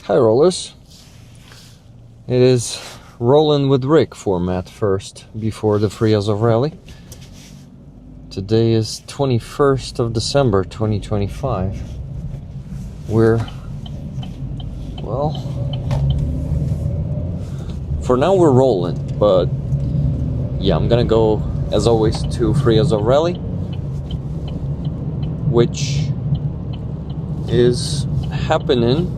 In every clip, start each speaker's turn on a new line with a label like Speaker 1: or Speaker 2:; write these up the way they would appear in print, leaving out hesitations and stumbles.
Speaker 1: Hi rollers. It is Rollin' with Rick format first before the Free Azov rally. Today is 21st of December 2025. For now we're rolling, but yeah, I'm gonna go as always to Free Azov rally, which is happening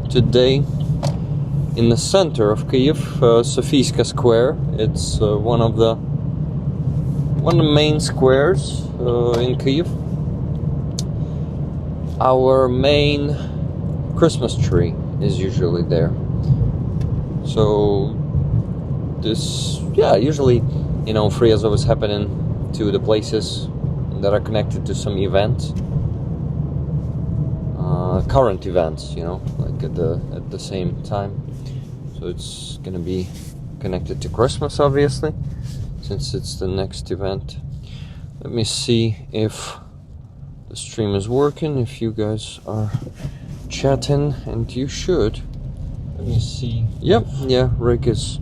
Speaker 1: today in the center of Kyiv, Sofiyska Square. It's one of the main squares in Kyiv. Our main Christmas tree is usually there. So usually, Free Azov is happening to the places that are connected to some events. Current events, like at the same time. So it's gonna be connected to Christmas, obviously, since it's the next event. Let me see if the stream is working, if you guys are chatting, and you should. Let me see. Yep, yeah, Rick is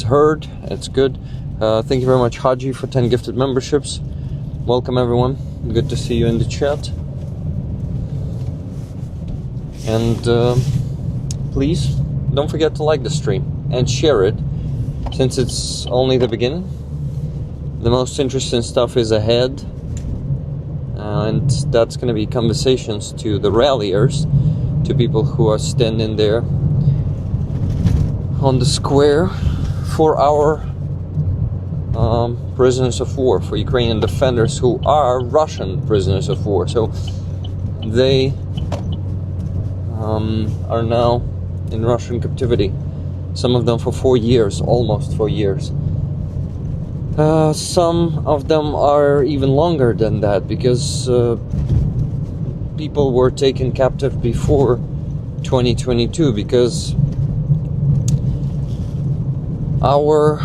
Speaker 1: heard. It's good. Thank you very much, Haji, for 10 gifted memberships. Welcome, everyone. Good to see you in the chat. And please don't forget to like the stream and share it, since it's only the beginning. The most interesting stuff is ahead, and that's going to be conversations to the ralliers, to people who are standing there on the square for our prisoners of war, for Ukrainian defenders who are Russian prisoners of war. So they are now in Russian captivity. Some of them for 4 years, almost 4 years. Some of them are even longer than that, because people were taken captive before 2022, because our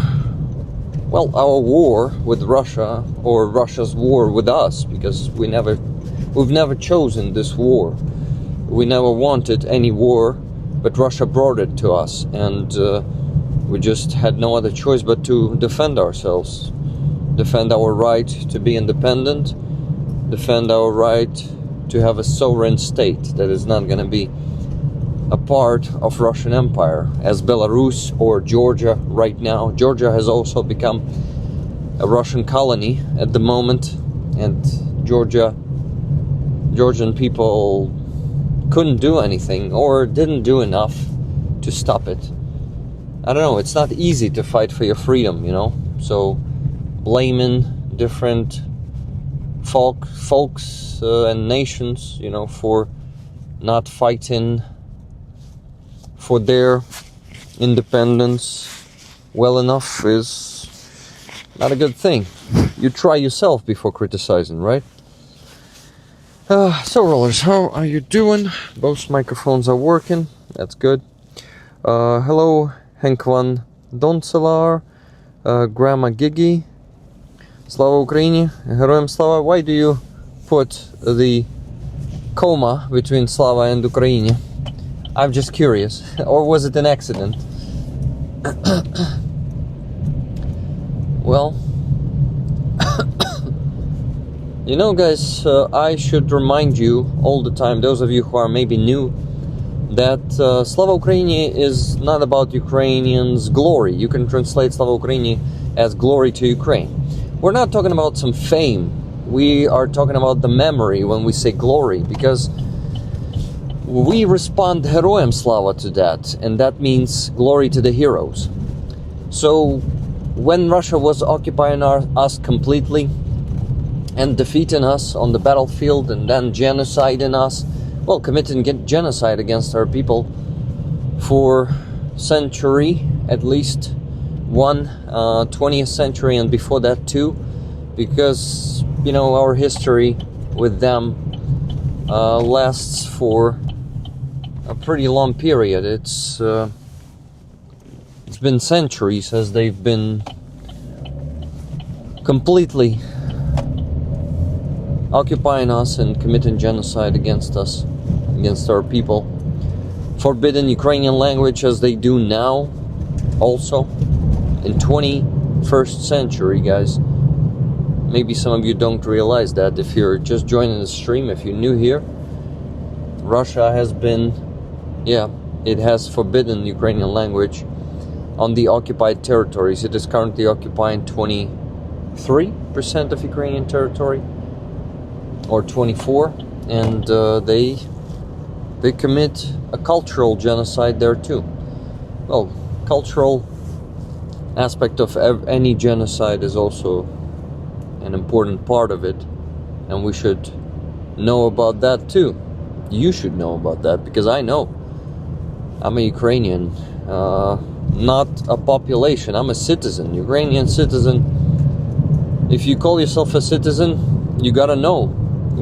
Speaker 1: war with Russia, or Russia's war with us, because we've never chosen this war. We never wanted any war, but Russia brought it to us, and we just had no other choice but to defend ourselves, defend our right to be independent, defend our right to have a sovereign state that is not going to be a part of Russian Empire, as Belarus or Georgia right now. Georgia has also become a Russian colony at the moment, and Georgian people couldn't do anything, or didn't do enough to stop it. I don't know, it's not easy to fight for your freedom, so blaming different folks and nations, for not fighting for their independence well enough is not a good thing. You try yourself before criticizing, right? So rollers, how are you doing? Both microphones are working. That's good. Hello, Henkvan Doncelar, Grandma Gigi. Slava Ukraini, Heroям Slava. Why do you put the comma between Slava and Ukraini? I'm just curious. Or was it an accident? Well, guys, I should remind you all the time, those of you who are maybe new, that Slava Ukraini is not about Ukrainians' glory. You can translate Slava Ukraini as glory to Ukraine. We're not talking about some fame. We are talking about the memory when we say glory, because we respond Heroям Slava to that, and that means glory to the heroes. So when Russia was occupying us completely, and defeating us on the battlefield, and then genociding us, committing genocide against our people for century, at least one 20th century, and before that too, because our history with them lasts for a pretty long period. It's been centuries as they've been completely occupying us and committing genocide against us, against our people. forbidden Ukrainian language as they do now, also in 21st century, guys. Maybe some of you don't realize that if you're just joining the stream, if you're new here. Russia has been, it has forbidden Ukrainian language on the occupied territories. It is currently occupying 23% of Ukrainian territory, or 24, and they commit a cultural genocide there too. Well, cultural aspect of any genocide is also an important part of it, and we should know about that too. You should know about that, because I know. I'm a Ukrainian, not a population. I'm a citizen, Ukrainian citizen. If you call yourself a citizen, you gotta know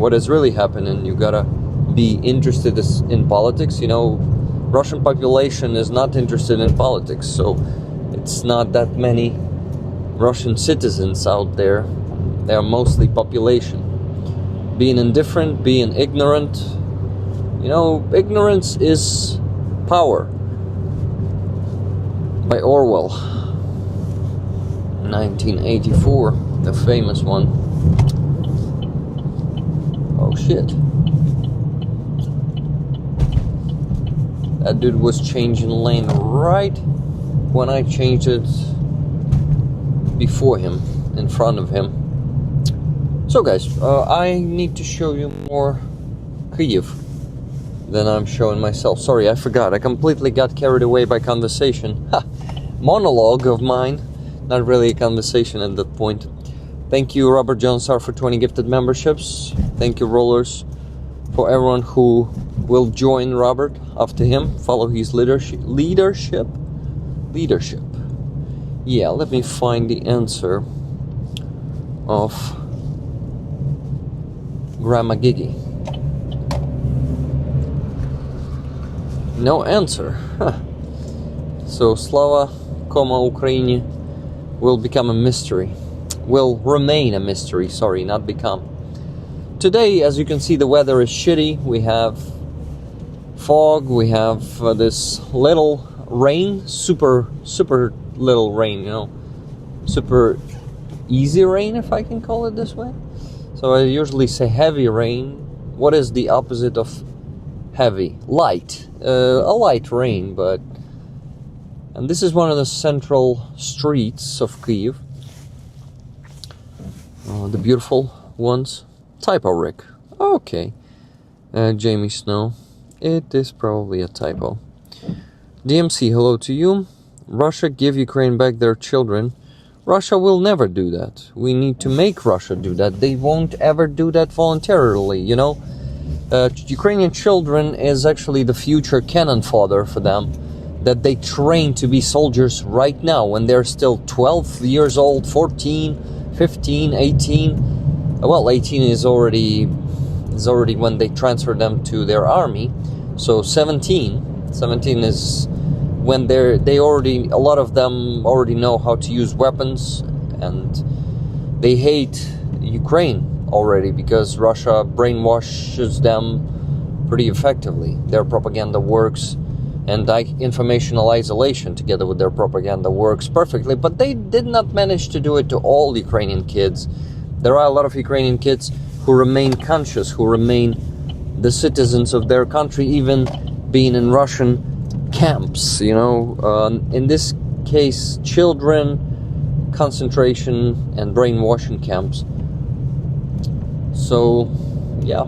Speaker 1: what is really happening. You gotta be interested in politics. You know, Russian population is not interested in politics, so it's not that many Russian citizens out there. They are mostly population. Being indifferent, being ignorant. You know, ignorance is power. By Orwell, 1984, the famous one. Oh shit. That dude was changing lane right when I changed it before him, in front of him. So guys, I need to show you more Kyiv than I'm showing myself. Sorry, I forgot. I completely got carried away by conversation. Monologue of mine. Not really a conversation at that point. Thank you, Robert Johnsar, for 20 gifted memberships. Thank you, Rollers, for everyone who will join Robert after him. Follow his leadership. Yeah, let me find the answer of Grandma Gigi. No answer. So Slava, Ukraine will become a mystery. Will remain a mystery, sorry, not become. Today, as you can see, the weather is shitty. We have fog, we have this little rain, super little rain, you know. Super easy rain, if I can call it this way. So I usually say heavy rain. What is the opposite of heavy? Light. A light rain, but... And this is one of the central streets of Kyiv. The beautiful ones. Typo, Rick. Okay. Jamie Snow. It is probably a typo. DMC, hello to you. Russia give Ukraine back their children. Russia will never do that. We need to make Russia do that. They won't ever do that voluntarily, you know. Ukrainian children is actually the future cannon fodder for them, that they train to be soldiers right now when they're still 12 years old, 14, 15, 18. Well, 18 is already when they transfer them to their army. So 17 is when they already, a lot of them already know how to use weapons, and they hate Ukraine already because Russia brainwashes them pretty effectively. Their propaganda works, and informational isolation together with their propaganda works perfectly, but they did not manage to do it to all Ukrainian kids. There are a lot of Ukrainian kids who remain conscious, who remain the citizens of their country, even being in Russian camps, you know. In this case, children, concentration and brainwashing camps. So, yeah.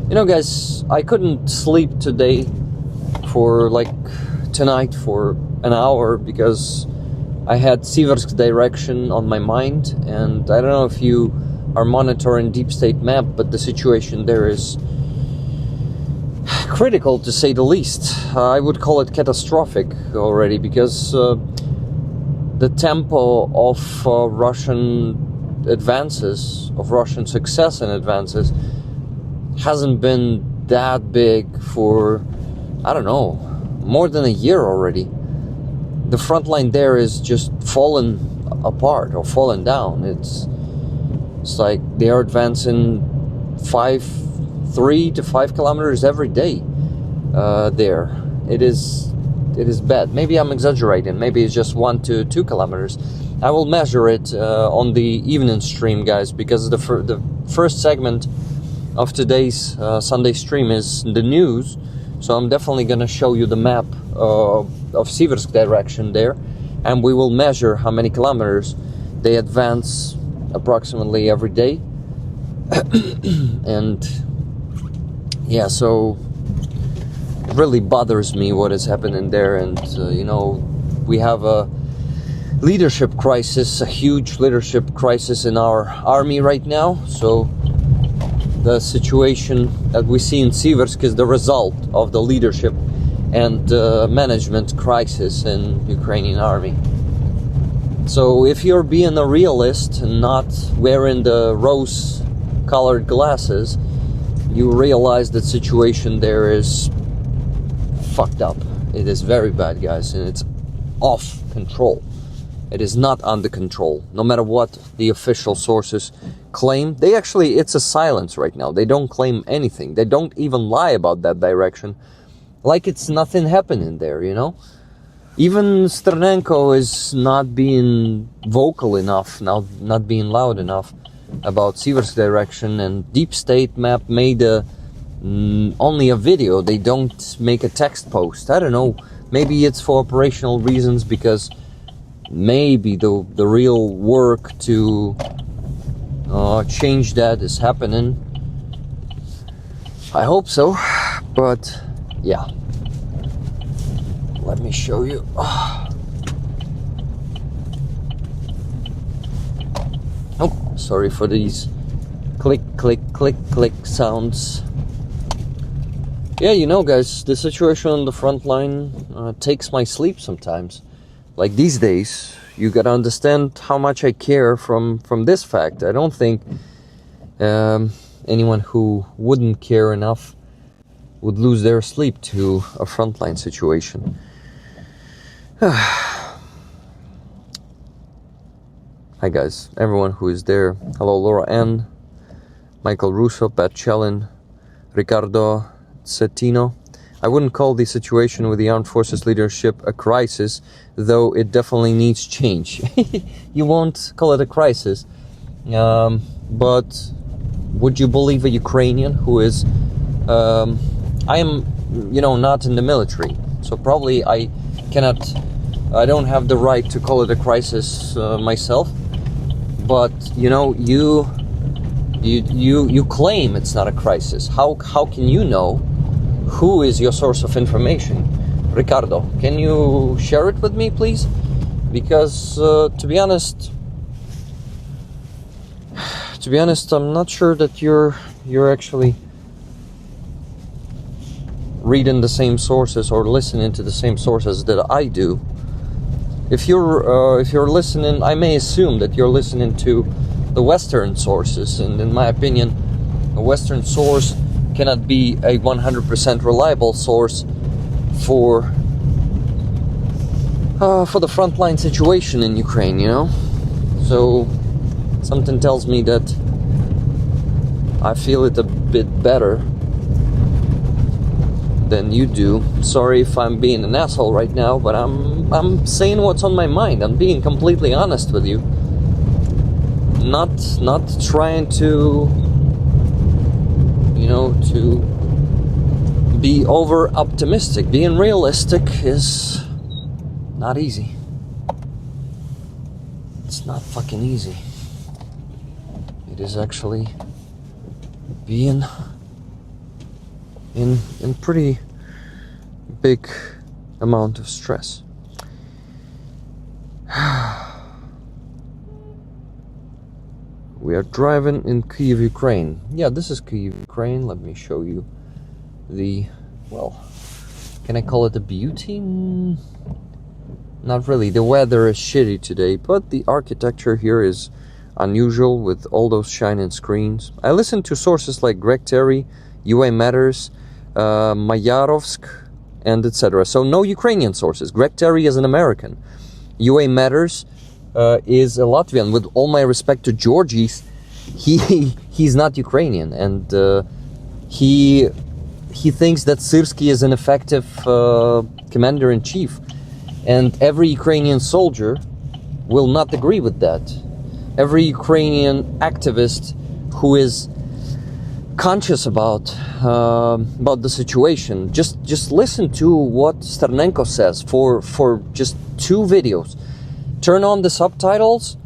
Speaker 1: You know, guys, I couldn't sleep tonight for an hour because I had Siversk direction on my mind, and I don't know if you are monitoring Deep State map, but the situation there is critical, to say the least. I would call it catastrophic already, because the tempo of Russian advances, of Russian success and advances, hasn't been that big for, I don't know, more than a year already. The front line there is just fallen apart or fallen down. It's like they are advancing 3 to 5 kilometers every day there, it is bad. Maybe I'm exaggerating. Maybe it's just 1 to 2 kilometers. I will measure it on the evening stream, guys, because the first segment of today's Sunday stream is the news. So I'm definitely gonna show you the map of Siversk direction there, and we will measure how many kilometers they advance approximately every day. And yeah, so it really bothers me what is happening there. And you know, we have a leadership crisis, a huge leadership crisis in our army right now. So the situation that we see in Siversk is the result of the leadership and management crisis in Ukrainian army. So if you're being a realist and not wearing the rose-colored glasses, you realize that situation there is fucked up. It is very bad, guys, and it's off control. It is not under control. No matter what the official sources claim, it's a silence right now. They don't claim anything. They don't even lie about that direction. Like it's nothing happening there, you know? Even Sternenko is not being vocal enough, not being loud enough about Siversk direction, and Deep State Map made only a video. They don't make a text post. I don't know. Maybe it's for operational reasons, because maybe the real work to change that is happening. I hope so, but yeah. Let me show you. Oh, sorry for these click, click, click, click sounds. Yeah, you know, guys, the situation on the front line takes my sleep sometimes. Like these days, you gotta understand how much I care from this fact. I don't think anyone who wouldn't care enough would lose their sleep to a frontline situation. Hi guys, everyone who is there. Hello Laura N, Michael Russo, Pat Chelin, Ricardo Cettino. I wouldn't call the situation with the armed forces leadership a crisis, though it definitely needs change. You won't call it a crisis, but would you believe a Ukrainian who is I am, you know, not in the military, so probably I don't have the right to call it a crisis myself. But you know, you claim it's not a crisis. How can you know who is your source of information? Ricardo, can you share it with me, please? Because to be honest, I'm not sure that you're actually reading the same sources or listening to the same sources that I do. If you're listening, I may assume that you're listening to the Western sources, and in my opinion, a Western source cannot be a 100% reliable source for the frontline situation in Ukraine, you know. So something tells me that I feel it a bit better than you do. Sorry if I'm being an asshole right now, but I'm saying what's on my mind. I'm being completely honest with you. Not trying to, you know, to be over optimistic. Being realistic is not easy. It's not fucking easy. It is actually being in pretty big amount of stress. We are driving in Kyiv, Ukraine. Yeah, this is Kyiv, Ukraine. Let me show you the, well, can I call it a beauty? Not really. The weather is shitty today, but the architecture here is unusual with all those shining screens. I listen to sources like Greg Terry, UA Matters, Mayarovsk, and etc. So no Ukrainian sources. Greg Terry is an American. UA Matters is a Latvian. With all my respect to Georgies, he's not Ukrainian, and he he thinks that Syrskyi is an effective commander-in-chief, and every Ukrainian soldier will not agree with that. Every Ukrainian activist who is conscious about the situation, just listen to what Sternenko says for just 2 videos. Turn on the subtitles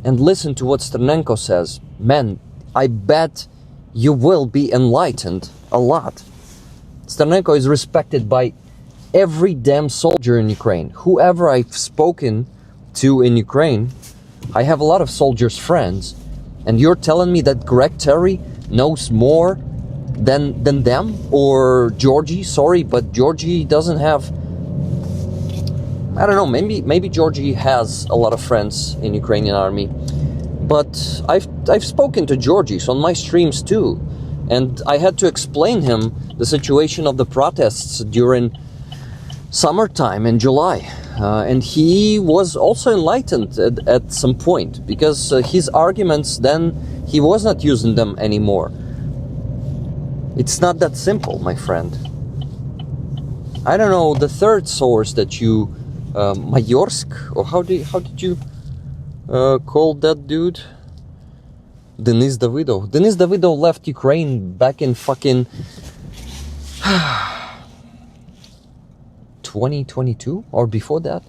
Speaker 1: and listen to what Sternenko says. Man, I bet you will be enlightened a lot. Sternenko is respected by every damn soldier in Ukraine. Whoever I've spoken to in Ukraine, I have a lot of soldiers' friends, and you're telling me that Greg Terry knows more than them? Or Georgie? Sorry, but Georgie doesn't have... I don't know, maybe Georgie has a lot of friends in Ukrainian army. But I've spoken to Georgies on my streams too, and I had to explain him the situation of the protests during summertime in July, and he was also enlightened at some point, because his arguments then, he was not using them anymore. It's not that simple, my friend. I don't know, the third source that you Mayorsk, or how did you call that dude? Denis Davydov. Denis Davydov left Ukraine back in fucking 2022 or before that.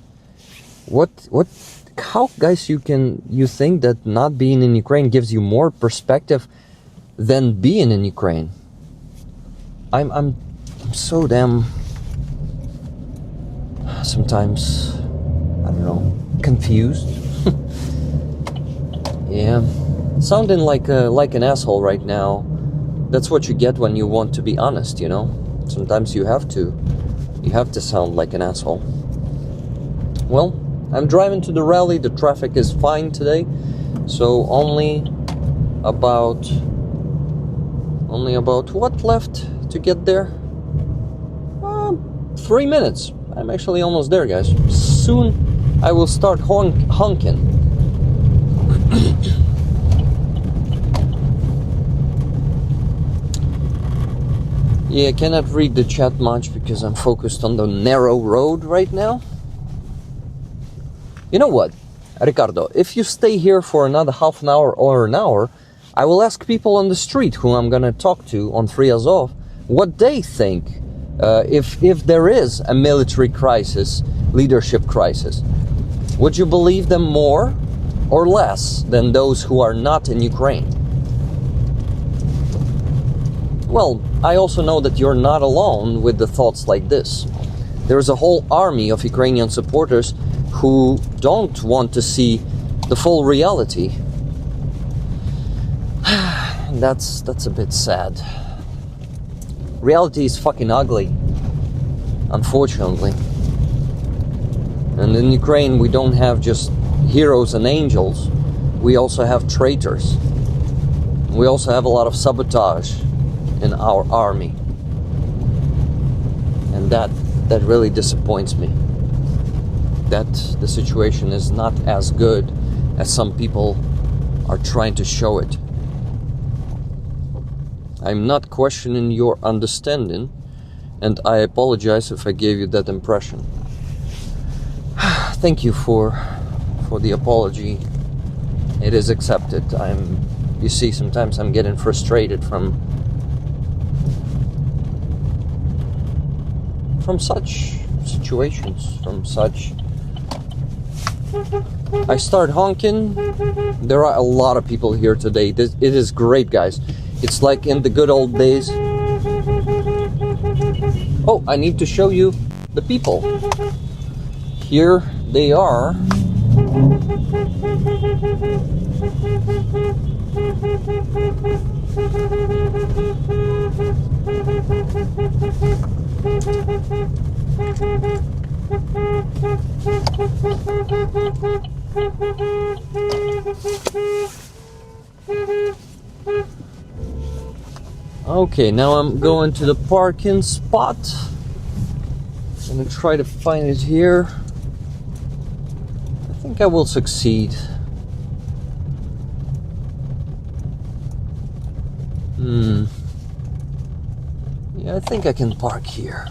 Speaker 1: How, guys, you think that not being in Ukraine gives you more perspective than being in Ukraine? I'm so damn sometimes, I don't know, confused. Yeah, sounding like an asshole right now. That's what you get when you want to be honest, you know. Sometimes you have to sound like an asshole. Well, I'm driving to the rally. The traffic is fine today, so only about what left to get there? 3 minutes. I'm actually almost there, guys. Soon I will start honking. Yeah, I cannot read the chat much because I'm focused on the narrow road right now. You know what, Ricardo, if you stay here for another half an hour or an hour, I will ask people on the street who I'm gonna talk to on Free Azov what they think if there is a military crisis, leadership crisis. Would you believe them more or less than those who are not in Ukraine? Well, I also know that you're not alone with the thoughts like this. There is a whole army of Ukrainian supporters who don't want to see the full reality. That's a bit sad. Reality is fucking ugly, unfortunately. And in Ukraine, we don't have just heroes and angels. We also have traitors. We also have a lot of sabotage in our army. And that really disappoints me. That the situation is not as good as some people are trying to show it. I'm not questioning your understanding, and I apologize if I gave you that impression. Thank you for the apology. It is accepted. You see, sometimes I'm getting frustrated from such situations, from such... I start honking. There are a lot of people here today. It is great, guys. It's like in the good old days. Oh, I need to show you the people. Here they are. Okay, now I'm going to the parking spot. I'm gonna try to find it here. I think I will succeed. Yeah, I think I can park here.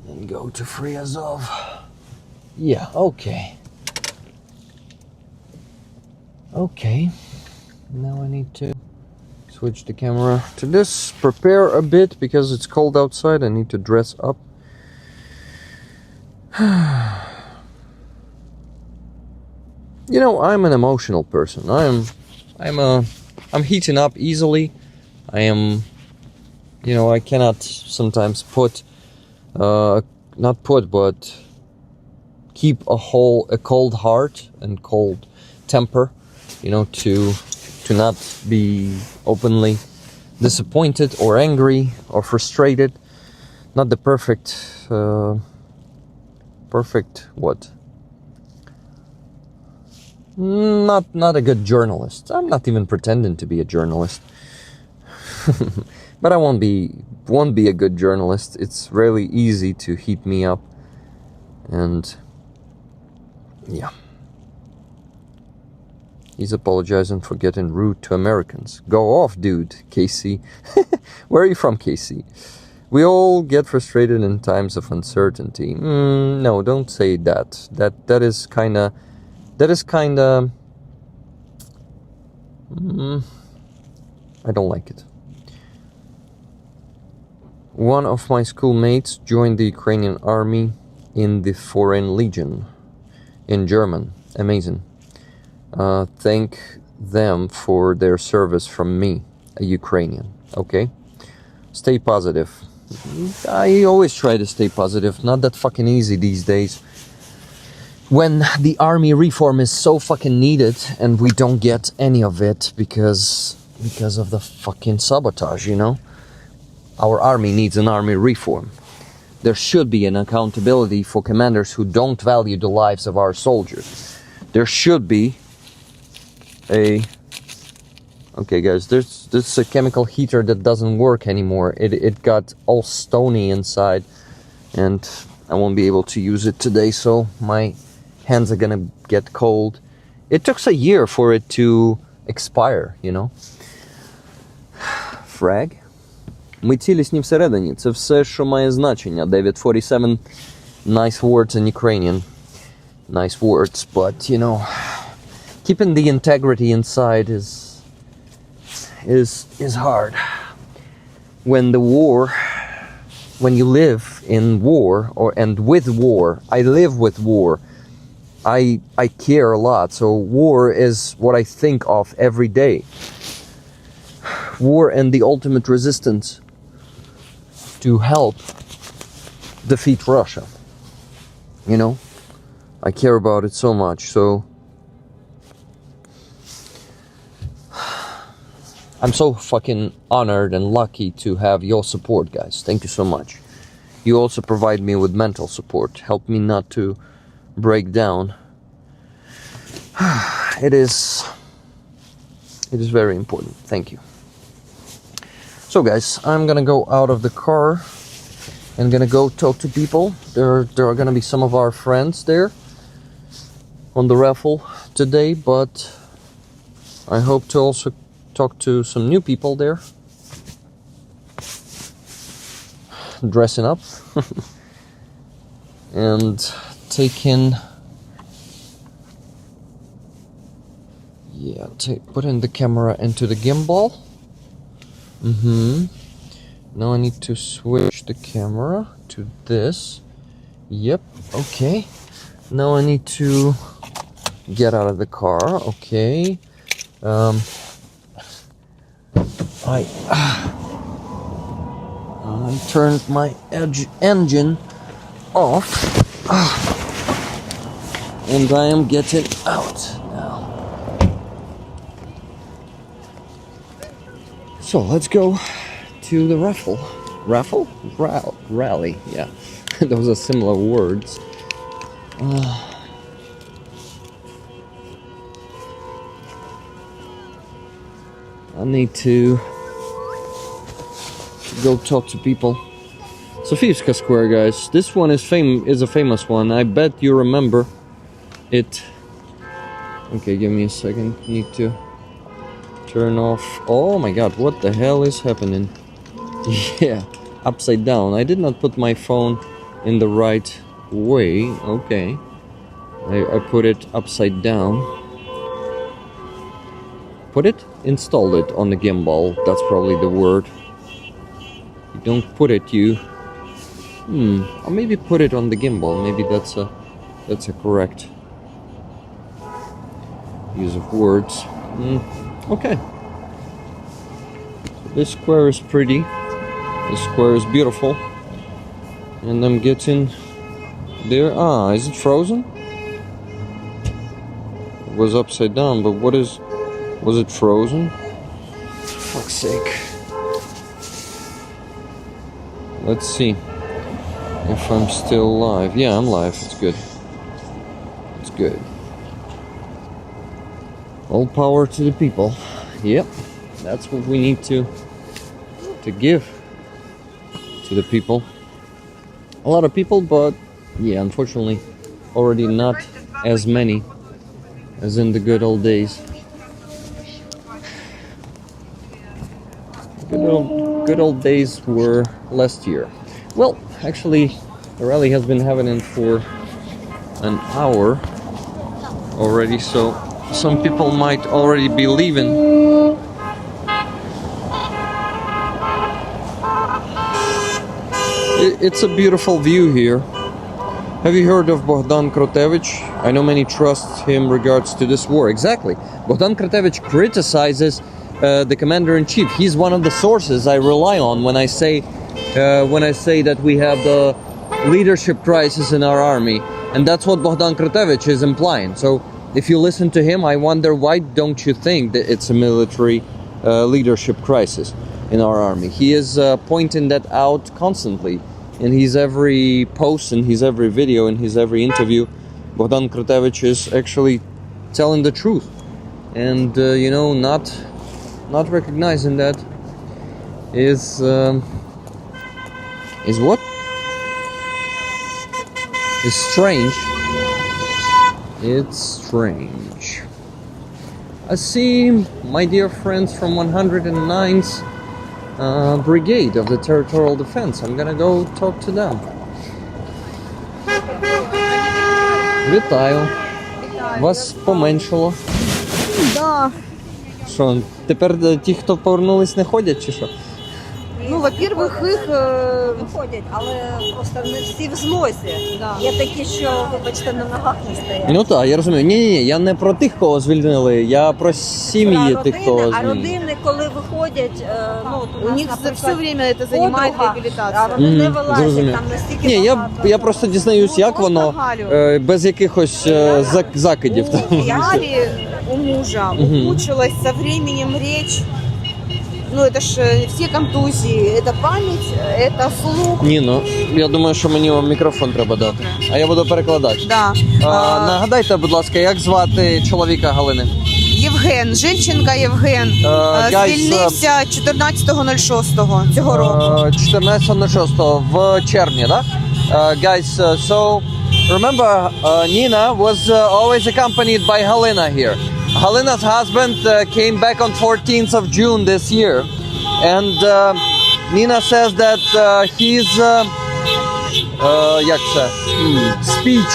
Speaker 1: And go to Free Azov. Yeah, okay. Okay. Now I need to switch the camera to this. Prepare a bit because it's cold outside. I need to dress up. You know, I'm an emotional person. I'm heating up easily. I am, you know, I cannot sometimes but keep a cold heart and cold temper, you know, to not be openly disappointed or angry or frustrated. Not the perfect what? Not a good journalist. I'm not even pretending to be a journalist. But I won't be a good journalist. It's really easy to heat me up. And yeah. He's apologizing for getting rude to Americans. Go off, dude, Casey. Where are you from, Casey? We all get frustrated in times of uncertainty. No, don't say that. That is kinda. I don't like it. One of my schoolmates joined the Ukrainian army in the Foreign Legion in German. Amazing. Thank them for their service from me, a Ukrainian. Okay? Stay positive. I always try to stay positive. Not that fucking easy these days. When the army reform is so fucking needed and we don't get any of it because of the fucking sabotage, you know? Our army needs an army reform. There should be an accountability for commanders who don't value the lives of our soldiers. There should be okay guys, there's a chemical heater that doesn't work anymore. It got all stony inside and I won't be able to use it today, so my hands are gonna get cold. It took a year for it to expire, you know. Frag. Ми цілісні всередині. Це все, що має значення. David 47. Nice words in Ukrainian. Nice words, but, you know, keeping the integrity inside is hard. When you live in war and with war, I live with war. I care a lot, so war is what I think of every day. War and the ultimate resistance to help defeat Russia. You know, I care about it so much, so I'm so fucking honored and lucky to have your support, guys. Thank you so much. You also provide me with mental support, help me not to break down. It is very important. Thank you. So guys, I'm gonna go out of the car and gonna go talk to people. There are gonna be some of our friends there on the raffle today, but I hope to also talk to some new people there. Dressing up and taking putting the camera into the gimbal. Now I need to switch the camera to this. Yep, okay. Now I need to get out of the car. Okay. I turned my engine off. And I am getting out now. So let's go to the raffle. Raffle? Rally, yeah. Those are similar words. I need to go talk to people. Sofievska Square, guys. This one is a famous one. I bet you remember it. Okay, give me a second. Need to Turn off. Oh my god, what the hell is happening? Yeah, upside down. I did not put my phone in the right way. Okay. I put it upside down. Installed it on the gimbal. That's probably the word. You don't put it, you... Or maybe put it on the gimbal. Maybe that's a correct use of words. Okay. This square is pretty. This square is beautiful. And I'm getting there. Is it frozen? It was upside down, but was it frozen? For fuck's sake. Let's see if I'm still live. Yeah, I'm live. It's good. It's good. All power to the people. Yep, that's what we need to give to the people. A lot of people, but yeah, unfortunately, already not as many as in the good old days. Good old days were last year. Well, actually, the rally has been happening for an hour already, so some people might already be leaving. It's a beautiful view here. Have you heard of Bogdan Krotevich? I know many trust him regards to this war. Exactly. Bogdan Krotevich criticizes the commander-in-chief. He's one of the sources I rely on when I say that we have the leadership crisis in our army. And that's what Bogdan Krotevich is implying. So if you listen to him, I wonder, why don't you think that it's a military leadership crisis in our army? He is pointing that out constantly in his every post, in his every video, in his every interview. Bogdan Krotevich is actually telling the truth, and not recognizing that is what is strange. It's strange. I see my dear friends from 109th Brigade of the Territorial Defense. I'm gonna go talk to them. Вітаю. Вас поменшало.
Speaker 2: Да.
Speaker 1: Що, тепер ті, хто повернулись, не ходять, чи що?
Speaker 2: Ну, во-первых, їх
Speaker 3: виходять, але просто не всі в змозі.
Speaker 2: Да.
Speaker 3: Є такі, що, вибачте, на ногах не стоять.
Speaker 1: Ну так, я розумію. Ні, я не про тих, кого звільнили, я про сім'ї тих, кого
Speaker 3: А
Speaker 1: звільнили.
Speaker 3: родини, коли виходять,
Speaker 2: у них все время это занимает реабилитация.
Speaker 3: а вони не вилазять,
Speaker 1: зрозумів.
Speaker 3: там настільки
Speaker 1: Ні,
Speaker 3: багато.
Speaker 1: я просто дізнаюсь, як
Speaker 2: просто
Speaker 1: воно,
Speaker 2: Галю.
Speaker 1: без якихось закидів. Там.
Speaker 2: Гали у мужа улучшилась со временем речь. Ну, это ж все контузии, это память, это слух.
Speaker 1: Ні, ну, я думаю, що мені мікрофон треба дати, а я буду перекладати.
Speaker 2: Да.
Speaker 1: Нагадайте, будь ласка, як звати чоловіка Галини?
Speaker 2: Євген, Жильченка Євген, звільнився 14.06 цього року.
Speaker 1: 14.06 в червні, да? Guys, so remember, Nina was always accompanied by Halina here. Halina's husband came back on 14th of June this year, and Nina says that his як це? Speech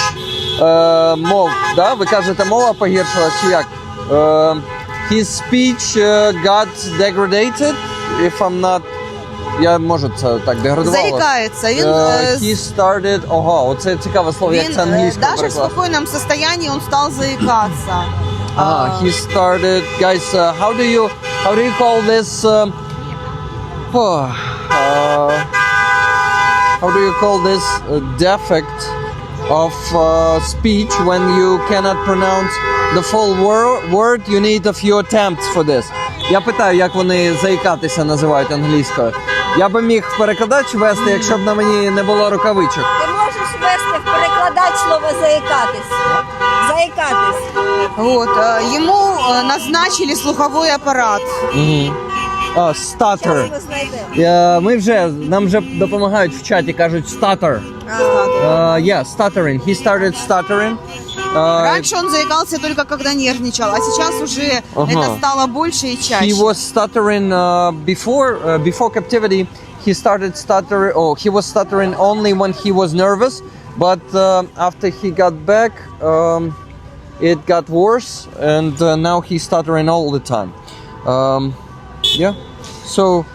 Speaker 1: мов, да? Ви кажете, мова погіршилась, чи як? His speech got degraded, if I'm not... Я можу це так деградувало.
Speaker 2: Заикается.
Speaker 1: He started... Ого, оце цікаве слово, як це англійською
Speaker 2: даже в спокойном состоянии он стал заикаться.
Speaker 1: He started, guys. How do you call this? How do you call this defect of speech when you cannot pronounce the full word? You need a few attempts for this. Я питаю, як вони заїкатися називають англійською. Я би міг перекладач вести, якщо б на мені не було рукавичок.
Speaker 3: Ти можеш ввести в перекладач слово «заїкатись». Заїкатись.
Speaker 2: Вот, ему назначили слуховой аппарат.
Speaker 1: Stutter.
Speaker 3: Зараз ми знайдемо.
Speaker 1: Нам вже допомагають в чаті, кажуть stutter. Yeah, stuttering. He started stuttering.
Speaker 2: Раньше он заикался только когда нервничал, а сейчас уже это стало больше и чаще.
Speaker 1: He was stuttering before captivity. He started stuttering. Oh, he was stuttering only when he was nervous. But after he got back, it got worse, and now he's stuttering all the time. Yeah. So,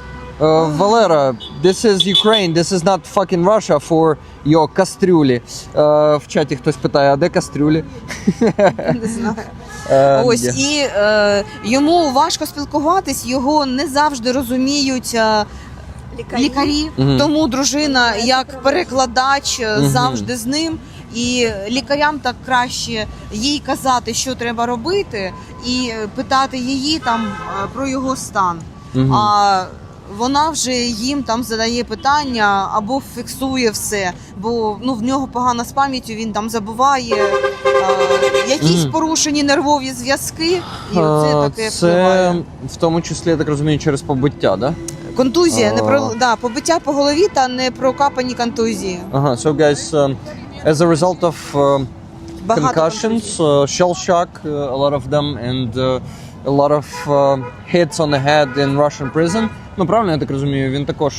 Speaker 1: Valera, this is Ukraine. This is not fucking Russia for your кастрюлі. В чаті хтось питає, а де кастрюлі?
Speaker 2: Не знаю. Ось, і йому важко спілкуватись, його не завжди розуміють лікарі. Тому дружина, як перекладач, завжди з ним. І лікарям так краще їй казати, що треба робити, і питати її там про його стан. А вона вже їм там задає питання або фіксує все, бо в нього погано з пам'яттю, він там забуває якісь порушені нервові зв'язки, і оце таке впливає.
Speaker 1: Це в тому числі, я так розумію, через побиття, да?
Speaker 2: Контузія, побиття по голові та не прокапані контузії.
Speaker 1: So guys, as a result of concussions, shell shock, a lot of them, and a lot of hits on the head in Russian prison. Ну, правильно я так розумію, він також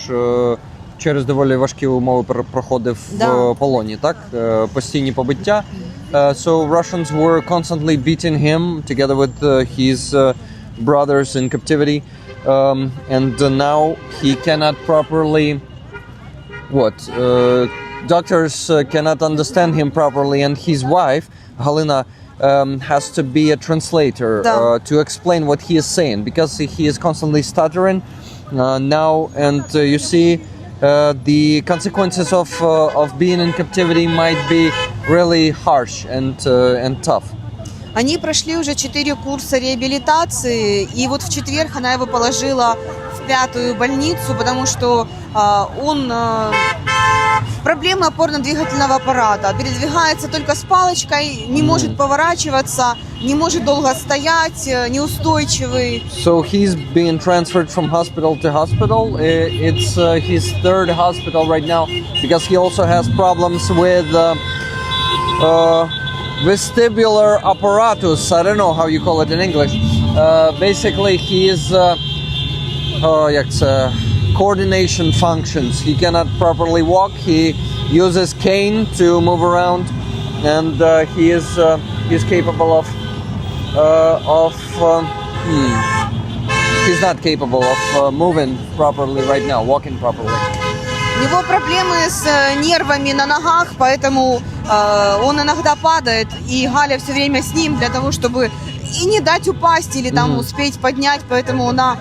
Speaker 1: через доволі важкі умови проходив в полоні, так? Постійні побиття. So Russians were constantly beating him together with his brothers in captivity. And now he cannot properly doctors cannot understand him properly, and his wife Halina has to be a translator to explain what he is saying, because he is constantly stuttering now, and you see the consequences of being in captivity might be really harsh and tough.
Speaker 2: Они прошли уже 4 курса реабилитации, и вот в четверг она его положила в 5-ю больницу, потому что он проблемы опорно-двигательного аппарата, передвигается только с палочкой, не может поворачиваться, не может долго стоять, неустойчивый.
Speaker 1: So he's being transferred from hospital to hospital. It's his 3rd hospital right now, because he also has problems with vestibular apparatus. I don't know how you call it in English. Basically, he is coordination functions. He cannot properly walk. He uses cane to move around, and he is capable of he's not capable of moving properly right now, walking properly.
Speaker 2: У него проблемы с нервами на ногах, поэтому он иногда падает, и Галя все время с ним для того, чтобы и не дать упасть или там успеть поднять, поэтому вона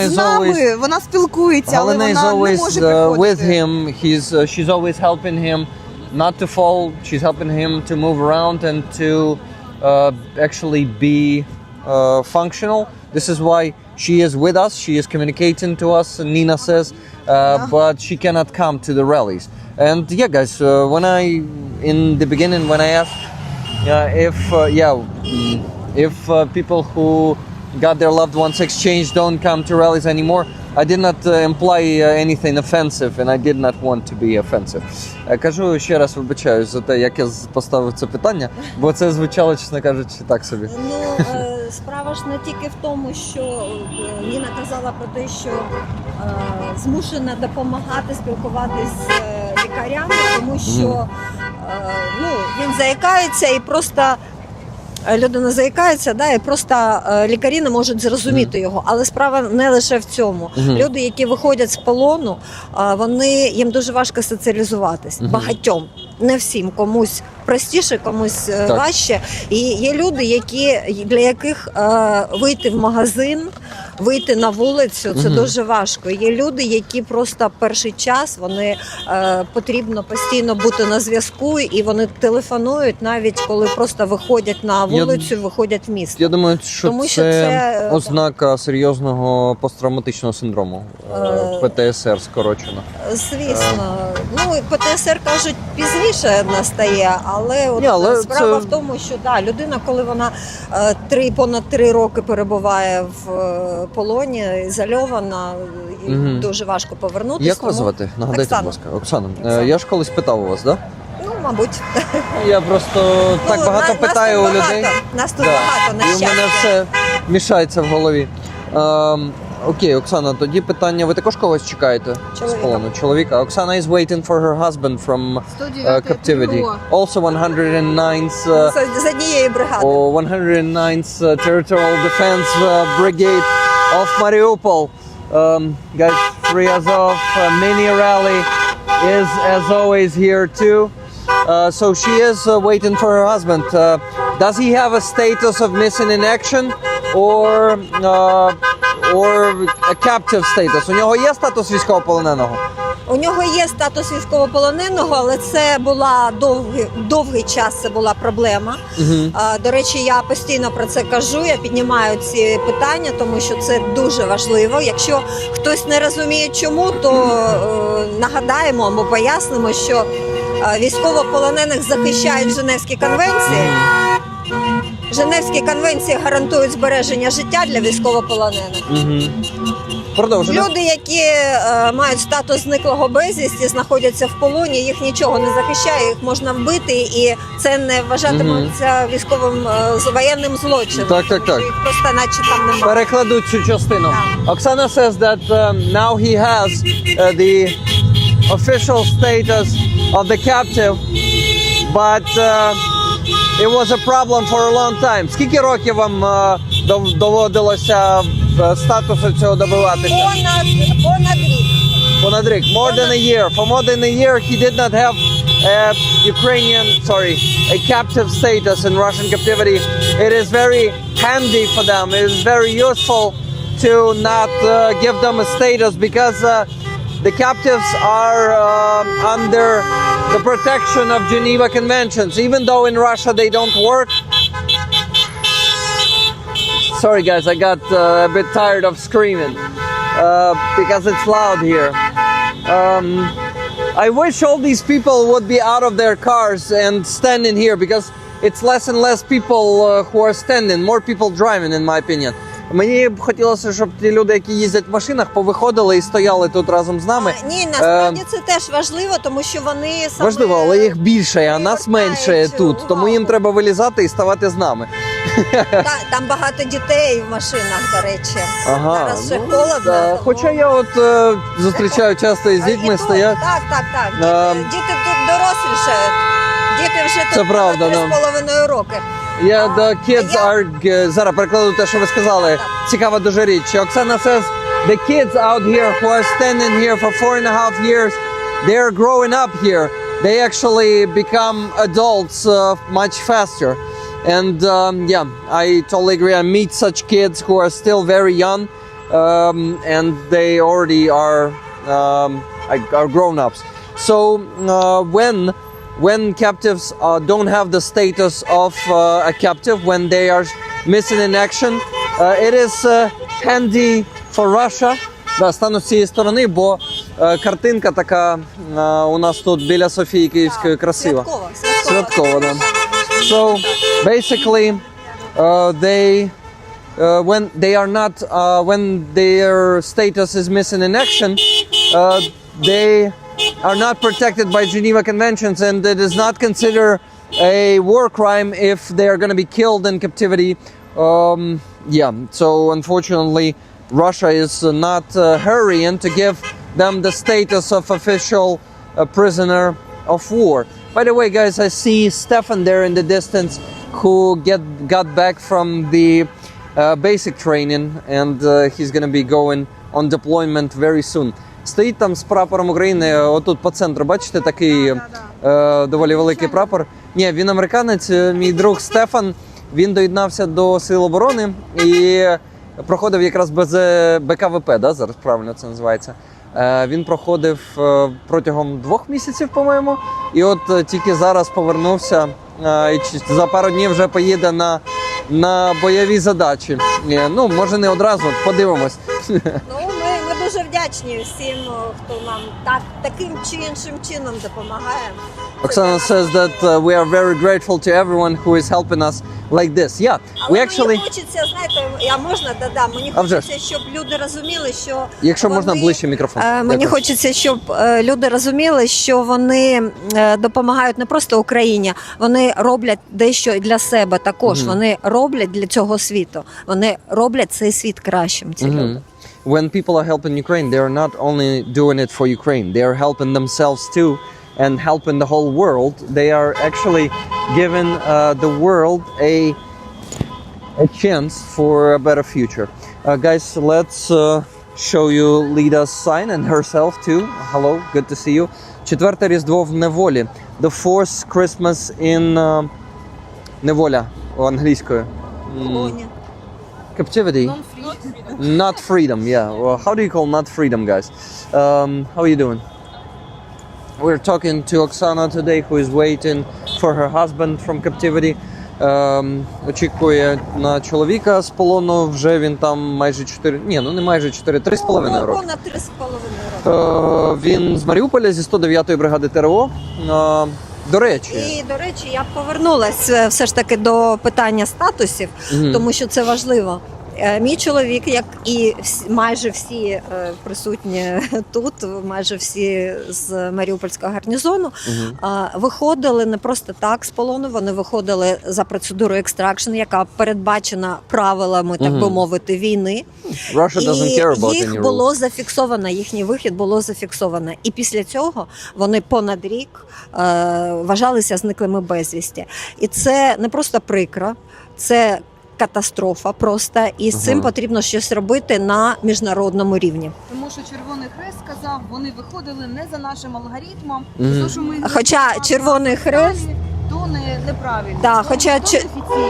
Speaker 2: з нами, вона спілкується, але вона не може приходити.
Speaker 1: With him, she's always helping him not to fall. She's helping him to move around and to actually be functional. This is why she is with us. She is communicating to us, Nina says, but she cannot come to the rallies. And yeah, guys, in the beginning when I asked if people who got their loved ones exchanged don't come to rallies anymore, I did not imply anything offensive, and I did not want to be offensive. Кажу ще раз, вибачаюсь за те, як я поставив це питання, бо це звучало, чесно кажучи, так собі.
Speaker 3: Ну, справа ж не тільки в тому, що Ніна казала про те, що змушена допомагати спілкуватись з лікарями, тому що він заїкається і просто людина заїкається, і просто лікарі не можуть зрозуміти його. Але справа не лише в цьому. Люди, які виходять з полону, їм дуже важко соціалізуватись. Багатьом. Не всім. Комусь простіше, комусь важче. І є люди, для яких вийти в магазин, вийти на вулицю, це дуже важко. Є люди, які просто перший час, вони потрібно постійно бути на зв'язку, і вони телефонують навіть коли просто виходять на вулицю, виходять в місто.
Speaker 1: Я думаю, що це ознака серйозного посттравматичного синдрому. ПТСР скорочено.
Speaker 3: Звісно. ПТСР, кажуть, пізніше настає, але справа в тому, що людина, коли вона понад 3 роки перебуває в полоні, ізольована, і дуже важко повернутися.
Speaker 1: Як вас звати? Нагадайте, будь ласка. Оксана. Я ж колись питав у вас, так?
Speaker 3: мабуть.
Speaker 1: Я просто так багато питаю у людей.
Speaker 3: Нас тут багато, на
Speaker 1: І у мене
Speaker 3: щастя.
Speaker 1: все мішається в голові. Окей, Оксана, тоді питання. Ви також когось чекаєте?
Speaker 3: Чоловіка.
Speaker 1: З полону? Чоловіка. Оксана is waiting for her husband from captivity. Also 109th
Speaker 3: З однієї бригади.
Speaker 1: 109th Territorial Defense Brigade of Mariupol. Guys, Free Azov mini rally is as always here too. So she is waiting for her husband. Does he have a status of missing in action or a captive status? У нього є статус військовополоненого?
Speaker 3: У нього є статус військовополоненого, але це була довгий час, це була проблема. До речі, я постійно про це кажу, я піднімаю ці питання, тому що це дуже важливо. Якщо хтось не розуміє чому, то нагадаємо або пояснимо, що військовополонених захищають Женевські конвенції. Женевські конвенції гарантують збереження життя для військовополонених.
Speaker 1: Продовжуємо.
Speaker 3: Люди, які мають статус зниклого безвісті, знаходяться в полоні, їх нічого не захищає, їх можна вбити, і це не вважатиметься військовим воєнним злочином.
Speaker 1: Так.
Speaker 3: Їх просто наче там немає.
Speaker 1: Перекладуть цю частину. Оксана says that now he has the official status of the captive, but it was a problem for a long time. Skільки років вам доводилося статусу цього добиватися? Понад рік. More than a year. For more than a year he did not have a captive status in Russian captivity. It is very handy for them. It is very useful to not give them a status because the captives are under the protection of Geneva Conventions. Even though in Russia they don't work. Sorry guys, I got a bit tired of screaming because it's loud here. I wish all these people would be out of their cars and standing here because it's less and less people who are standing, more people driving in my opinion. Мені б хотілося, щоб ті люди, які їздять в машинах, повиходили і стояли тут разом з нами.
Speaker 3: Ні, насправді це теж важливо, тому що вони саме...
Speaker 1: Важливо, але їх більше, а нас менше тут, тому їм треба вилізати і ставати з нами.
Speaker 3: Там багато дітей в машинах, до речі. Зараз ще холодно.
Speaker 1: Тому... Хоча я от зустрічаю часто із дітьми стоять.
Speaker 3: Так. Діти тут дорослішають. Діти вже тут 3,5 роки.
Speaker 1: Yeah, the kids are... Зараз перекладу те, що ви сказали. Цікава дуже річ. Оксана says, the kids out here who are standing here for 4.5 years, they are growing up here. They actually become adults much faster. And yeah, I totally agree. I meet such kids who are still very young and they already are grown-ups. So when captives don't have the status of a captive, when they are missing in action, it is handy for Russia. Да, стану з цієї сторони, бо картинка така у нас тут біля Софії Київської красива. Святкова, да. So basically, when they are not, when their status is missing in action, they are not protected by Geneva Conventions, and it is not considered a war crime if they are going to be killed in captivity. Yeah, so unfortunately, Russia is not hurrying to give them the status of official prisoner of war. By the way, guys, I see Stefan there in the distance who got back from the basic training, and he's going to be going on deployment very soon. Стоїть там з прапором України, отут по центру, бачите, такий доволі великий прапор. Ні, він американець, мій друг Стефан, він доєднався до Сил оборони і проходив якраз без БКВП, да, зараз правильно це називається. Він проходив протягом 2 місяців, по-моєму, і от тільки зараз повернувся, і за пару днів вже поїде на бойові задачі. Ну, може не одразу, подивимось.
Speaker 3: Ну, ми дуже вдячні всім, хто нам таким чи іншим чином допомагає.
Speaker 1: Oksana says that we are very grateful to everyone who is helping us like this. Yeah, we actually...
Speaker 3: Мені хочеться, знаєте, можна додам, мені хочеться, щоб люди розуміли, що...
Speaker 1: Якщо можна, ближче мікрофон.
Speaker 3: Мені хочеться, щоб люди розуміли, що вони допомагають не просто Україні, вони роблять дещо для себе також, вони роблять для цього світу, вони роблять цей світ кращим, ці люди.
Speaker 1: When people are helping Ukraine, they are not only doing it for Ukraine, they are helping themselves too and helping the whole world. They are actually giving the world a chance for a better future. Guys, let's show you Lida's sign and herself too. Hello, good to see you. Четверте Різдво в неволі. The fourth Christmas in неволя англійською. Captivity. Not freedom, yeah. Well, how do you call not freedom, guys? How are you doing? We're talking to Oksana today, who is waiting for her husband from captivity. Очікує на чоловіка з полону, вже він там майже 4, ні, ну не майже 4, 3,5 роки.
Speaker 3: Понад 3,5 роки.
Speaker 1: Він з Маріуполя, зі 109-ї бригади ТРО. До речі,
Speaker 3: я б повернулась все ж таки до питання статусів, тому що це важливо. Мій чоловік, як і майже всі присутні тут, майже всі з Маріупольського гарнізону, виходили не просто так з полону, вони виходили за процедурою екстракшн, яка передбачена правилами, так би мовити, війни. І їх було зафіксовано, їхній вихід було зафіксовано. І після цього вони понад рік вважалися зниклими безвісті. І це не просто прикро, це катастрофа просто, і з цим потрібно щось робити на міжнародному рівні.
Speaker 2: Тому що Червоний Хрест сказав, вони виходили не за нашим алгоритмом,
Speaker 3: хоча Червоний Хрест
Speaker 2: то неправильно.
Speaker 3: Да, хоча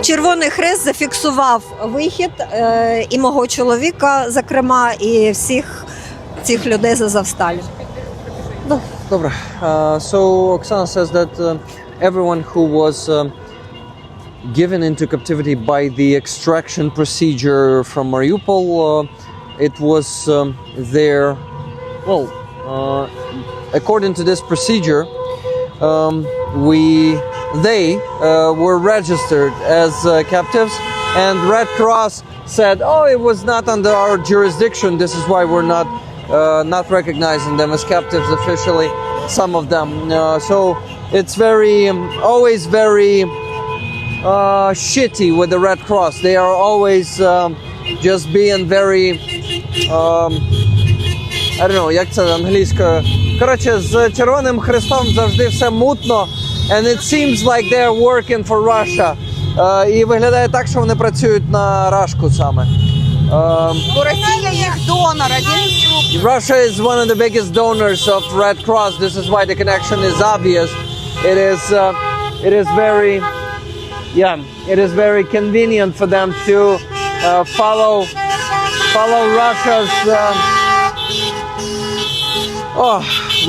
Speaker 3: Червоний Хрест зафіксував вихід і мого чоловіка, зокрема, і всіх цих людей з Азовсталі.
Speaker 1: Добре. So Oksana says that everyone who was given into captivity by the extraction procedure from Mariupol, it was according to this procedure, they were registered as captives, and Red Cross said, "Oh, it was not under our jurisdiction. This is why we're not recognizing them as captives officially." Some of them, so it's always very shitty with the Red Cross. They are always just being very I don't know, як це англійською. Коротше, з Червоним Хрестом завжди все мутно, and it seems like they are working for Russia. І виглядає так, що вони працюють на Рашку саме.
Speaker 2: Бо Росія їх донор.
Speaker 1: Russia is one of the biggest donors of Red Cross. This is why the connection is obvious. It is very convenient for them to follow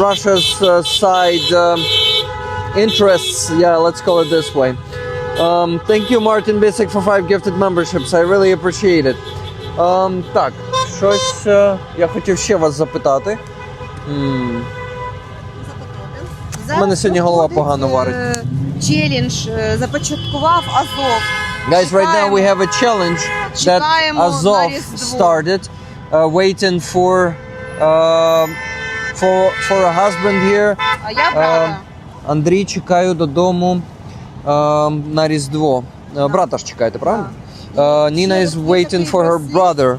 Speaker 1: Russia's side interests. Yeah, let's call it this way. Thank you, Martin Bisick, for 5 gifted memberships. I really appreciate it. Так, щось я хотів ще вас запитати. У мене сьогодні голова погано варить.
Speaker 2: Челендж започаткував Азов.
Speaker 1: Guys, right now we have a challenge that Azov started, waiting for a husband here.
Speaker 2: А я брата.
Speaker 1: Андрій, чекаю додому на Різдво. Брата ж чекаєте, правильно? Nina is waiting for her brother.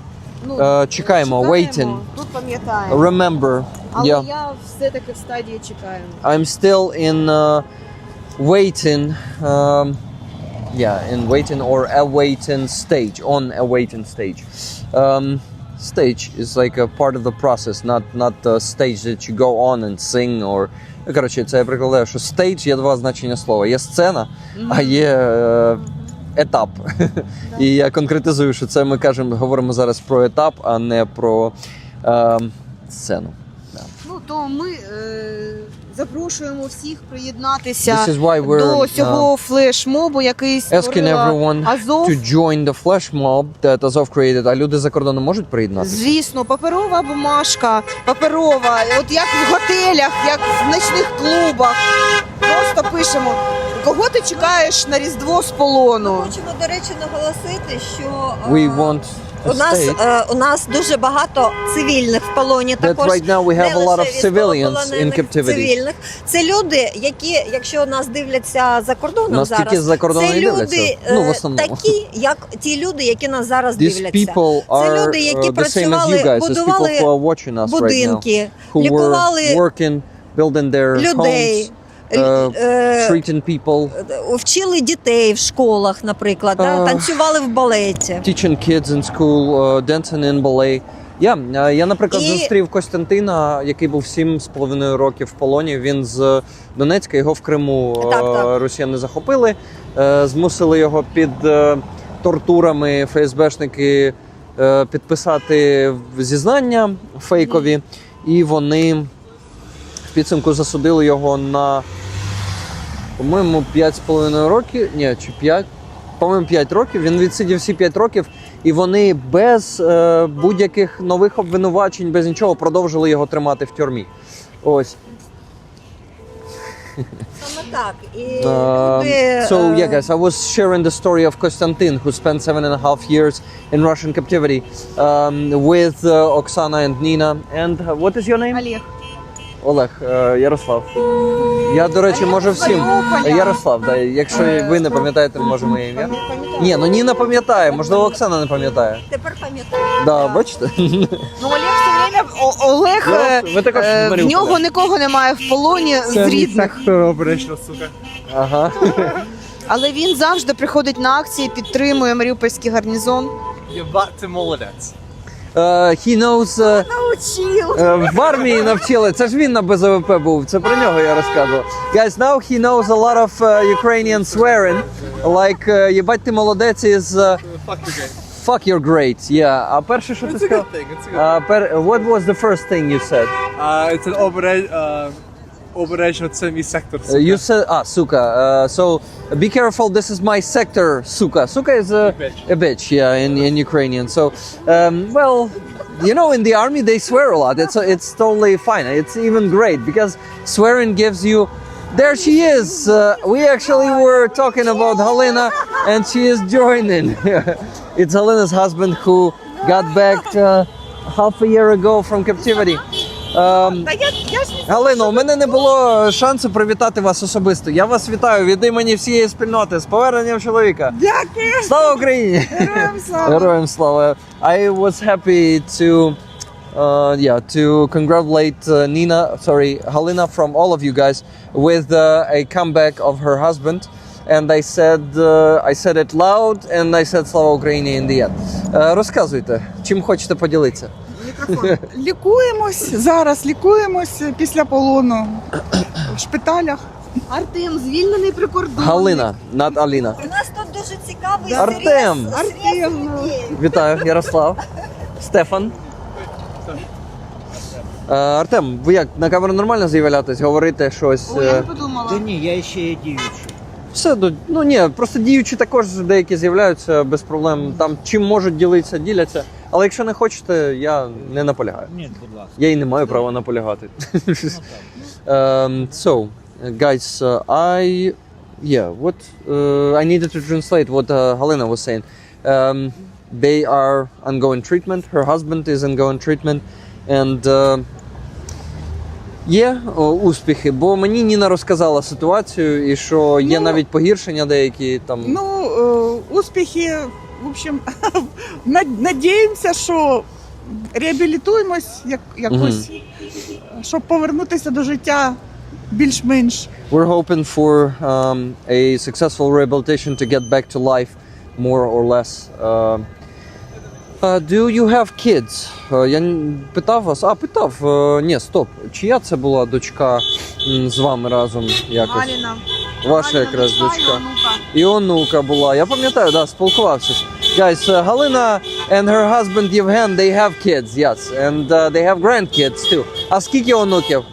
Speaker 1: Чекаємо, waiting.
Speaker 2: Тут пам'ятаємо.
Speaker 1: Remember.
Speaker 2: Але я все-таки в стадії чекаю.
Speaker 1: I'm still in waiting. In waiting or awaiting stage. On awaiting stage. Stage is like a part of the process, not the stage that you go on and sing or. Коротше, це я прикладаю, що stage є два значення слова. Є сцена, а є етап. І я конкретизую, що це ми говоримо зараз про етап, а не про сцену.
Speaker 2: Ну, то ми запрошуємо всіх приєднатися
Speaker 1: This is why we're,
Speaker 2: до цього флешмобу, який
Speaker 1: asking
Speaker 2: створила
Speaker 1: everyone
Speaker 2: Азов.
Speaker 1: to join the flash mob that Azov created. А люди за кордоном можуть приєднатися?
Speaker 2: Звісно, паперова бумажка, паперова, от як в готелях, як в ночних клубах. Просто пишемо, кого ти чекаєш на Різдво з полону.
Speaker 3: Хочемо, до речі, наголосити, що
Speaker 1: We want
Speaker 3: у нас дуже багато цивільних в полоні.
Speaker 1: That
Speaker 3: Також
Speaker 1: right now we have a lot of
Speaker 3: не лише
Speaker 1: civilians in
Speaker 3: військовополонених,
Speaker 1: captivity.
Speaker 3: цивільних. Це люди, які, якщо нас дивляться за кордоном
Speaker 1: Нас тільки
Speaker 3: зараз,
Speaker 1: за кордоном
Speaker 3: це
Speaker 1: і
Speaker 3: люди
Speaker 1: дивляться. Ну, в основному.
Speaker 3: такі, як ті люди, які нас зараз
Speaker 1: These
Speaker 3: дивляться.
Speaker 1: people
Speaker 3: Це
Speaker 1: are
Speaker 3: люди, які
Speaker 1: the same as you
Speaker 3: працювали,
Speaker 1: guys, as people
Speaker 3: будували
Speaker 1: who are watching us right now,
Speaker 3: будинки,
Speaker 1: who were
Speaker 3: лікували
Speaker 1: working, building their
Speaker 3: людей.
Speaker 1: homes, treating people,
Speaker 3: Вчили дітей в школах, наприклад, танцювали в балеті.
Speaker 1: teaching kids in school, dancing in ballet. Я, наприклад, зустрів Костянтина, який був 7,5 років в полоні. Він з Донецька, його в Криму
Speaker 3: Так.
Speaker 1: росіяни захопили, змусили його під тортурами ФСБшники підписати зізнання фейкові, і вони в підсумку засудили його на, по-моєму, 5,5 років, ні, чи 5, по-моєму, 5 років. Він відсидів всі 5 років, і вони без будь-яких нових обвинувачень, без нічого продовжили його тримати в тюрмі. Ось.
Speaker 3: Саме так. І
Speaker 1: So yeah, guys, I was sharing the story of Konstantin, who spent 7.5 years in Russian captivity, with Oksana and Nina. And what is your name?
Speaker 2: Олег.
Speaker 1: Олег, Ярослав. Я, до речі, можу всім. Ярослав, да, якщо ви не пам'ятаєте, може моє ім'я. Ні, ну Ніна пам'ятає, можливо, Оксана не пам'ятає.
Speaker 3: Тепер пам'ятаю.
Speaker 1: Да, бачите?
Speaker 2: Ну, Олег все время, Олег,
Speaker 1: Ви також з
Speaker 2: в
Speaker 1: Маріуполя.
Speaker 2: нього нікого немає в полоні з рідних.
Speaker 4: сука.
Speaker 1: Ага.
Speaker 2: Але він завжди приходить на акції, підтримує маріупольський гарнізон.
Speaker 4: Єбать, ти молодець.
Speaker 1: He knows, в армії навчили, це ж він на БЗВП був, це про нього я розказував. Guys, now he knows a lot of Ukrainian swearing, like, єбать ти молодець is
Speaker 4: Fuck you guys.
Speaker 1: fuck you're great, yeah. А перше, що ти
Speaker 4: It's a
Speaker 1: сказав?
Speaker 4: good thing, it's a good thing.
Speaker 1: What was the first thing you said?
Speaker 4: It's an обережно, це мій сектор, сука.
Speaker 1: You said, suka. So be careful. This is my sector, suka. Suka is a bitch, yeah, in Ukrainian. So, well, you know, in the army they swear a lot. It's totally fine. It's even great because swearing gives you. There she is. We actually were talking about Halina, and she is joining. It's Halina's husband who got back half a year ago from captivity. Галино, у мене не було шансу привітати вас особисто. Я вас вітаю від імені всієї спільноти з поверненням чоловіка.
Speaker 2: Дякую!
Speaker 1: Слава Україні!
Speaker 2: Героям слава!
Speaker 1: Героям слава! I was happy to congratulate Halina from all of you guys with a comeback of her husband. And I said it loud and I said Слава Україні in the end. Розказуйте, чим хочете поділитися?
Speaker 5: Лікуємось після полону в шпиталях.
Speaker 2: Артем, звільнений прикордонник.
Speaker 1: Галина, not Аліна.
Speaker 3: У нас тут дуже цікавий
Speaker 1: Артем.
Speaker 3: срез людей.
Speaker 1: Вітаю, Ярослав. Стефан. Артем, ви як, на камеру нормально з'являтись, говорити щось?
Speaker 2: Ой, я не подумала.
Speaker 6: Та ні, я ще є діючий.
Speaker 1: Все, ну ні, просто діючі також деякі з'являються без проблем. Там чим можуть ділитися, діляться. Але якщо не хочете, я не наполягаю.
Speaker 6: Ні, будь ласка.
Speaker 1: Я і не маю права наполягати. So, guys, I needed to translate what Halina was saying. They are ongoing treatment. Her husband is ongoing treatment. And є успіхи, бо мені Ніна розказала ситуацію, і що є навіть погіршення деякі там.
Speaker 5: Ну, успіхи, в общем, надіємося, що реабілітуємось якось, щоб повернутися до життя більш-менш.
Speaker 1: We're hoping for a successful rehabilitation to get back to life, more or less. Do you have kids? Я питав вас. Питав. Ні, стоп. Чия це була дочка з вами разом якось?
Speaker 2: Галіна.
Speaker 1: Ваша якраз дочка. І онука була. Я пам'ятаю, да, спілкувався. Guys, Halina and her husband Yevhen, they have kids, yes, and they have grandkids too. А скільки онуків?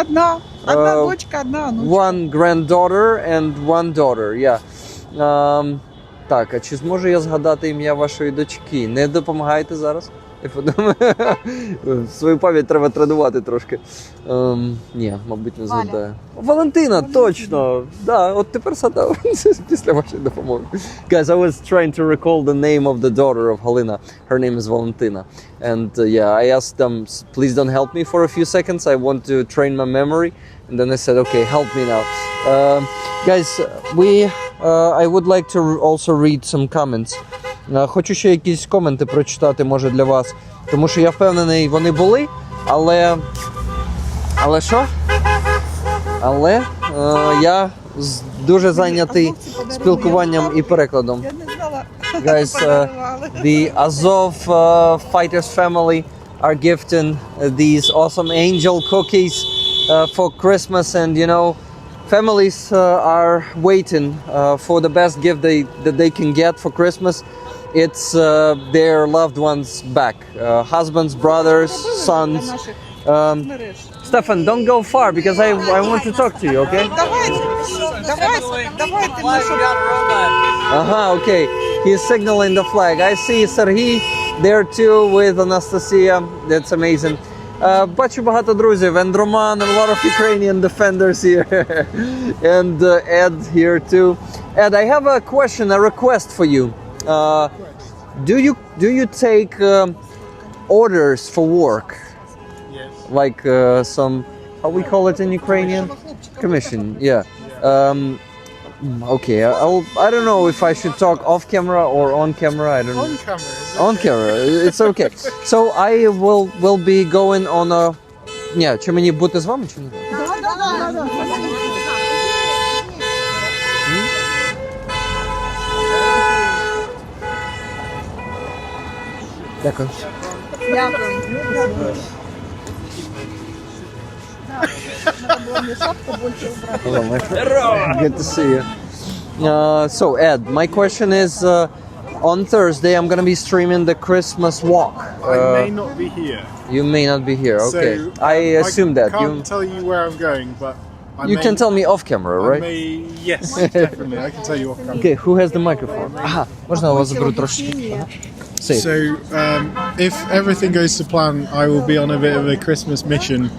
Speaker 5: Одна дочка, одна внучка.
Speaker 1: One granddaughter and one daughter, yeah. Так, а чи зможу я згадати ім'я вашої дочки? Не допомагаєте зараз? Я подумаю, свою пам'ять треба тренувати трошки. Ні, мабуть, не згадаю. Валентина, точно! Да, от тепер згадав після вашої допомоги. Guys, I was trying to recall the name of the daughter of Halina. Her name is Valentina. And yeah, I asked them, please don't help me for a few seconds. I want to train my memory. And then I said, okay, help me now. Guys, I would like to also read some comments. Хочу ще якісь коменти прочитати, може, для вас. Тому що я впевнений, вони були, але що? Але я дуже зайнятий спілкуванням і перекладом.
Speaker 5: Я не знала.
Speaker 1: Guys, the Azov fighters family are gifting these awesome angel cookies for Christmas, and you know, families are waiting for the best gift that they can get for Christmas. It's their loved ones back, husbands, brothers, sons. Stefan, don't go far because I want to talk to you, okay? Okay. He's signaling the flag. I see Serhiy there too with Anastasia. That's amazing. Бачу багато друзів, and Roman, and a lot of Ukrainian defenders here, and Ed here too. Ed, I have a question, a request for you. Do you take orders for work?
Speaker 4: Yes.
Speaker 1: Like some, how we call it in Ukrainian? Commission, yeah. Okay, I don't know if I should talk off camera or on camera. I don't know.
Speaker 4: On camera.
Speaker 1: On camera, it's okay. So I will be going on a. Ні, чи мені бути з вами, чи ні? Дякую. Hello, my friend. Good to see you. So Ed, my question is, on Thursday I'm gonna be streaming the Christmas walk.
Speaker 4: I may not be here.
Speaker 1: You may not be here. Okay,
Speaker 4: So,
Speaker 1: I assume that
Speaker 4: I can't tell you where I'm going, but
Speaker 1: you can tell me off camera, right?
Speaker 4: Yes, definitely. I can tell you off camera.
Speaker 1: Okay, who has the microphone? Ага, можна вас заберу трошечки? Say.
Speaker 4: So, if everything goes to plan, I will be on a bit of a Christmas mission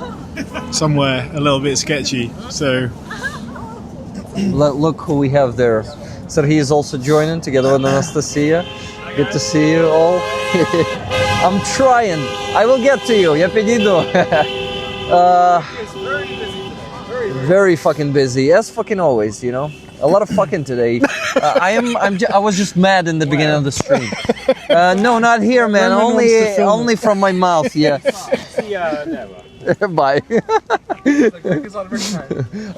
Speaker 4: somewhere a little bit sketchy. So,
Speaker 1: Look who we have there. Serhiy is also joining together with Anastasia. Good to see you all. I'm trying. I will get to you. Я підійду. Very fucking busy, as fucking always, you know. A lot of fucking today. I was just mad in the beginning of the stream. No, not here, man. Only from my mouth. Yeah. Bye.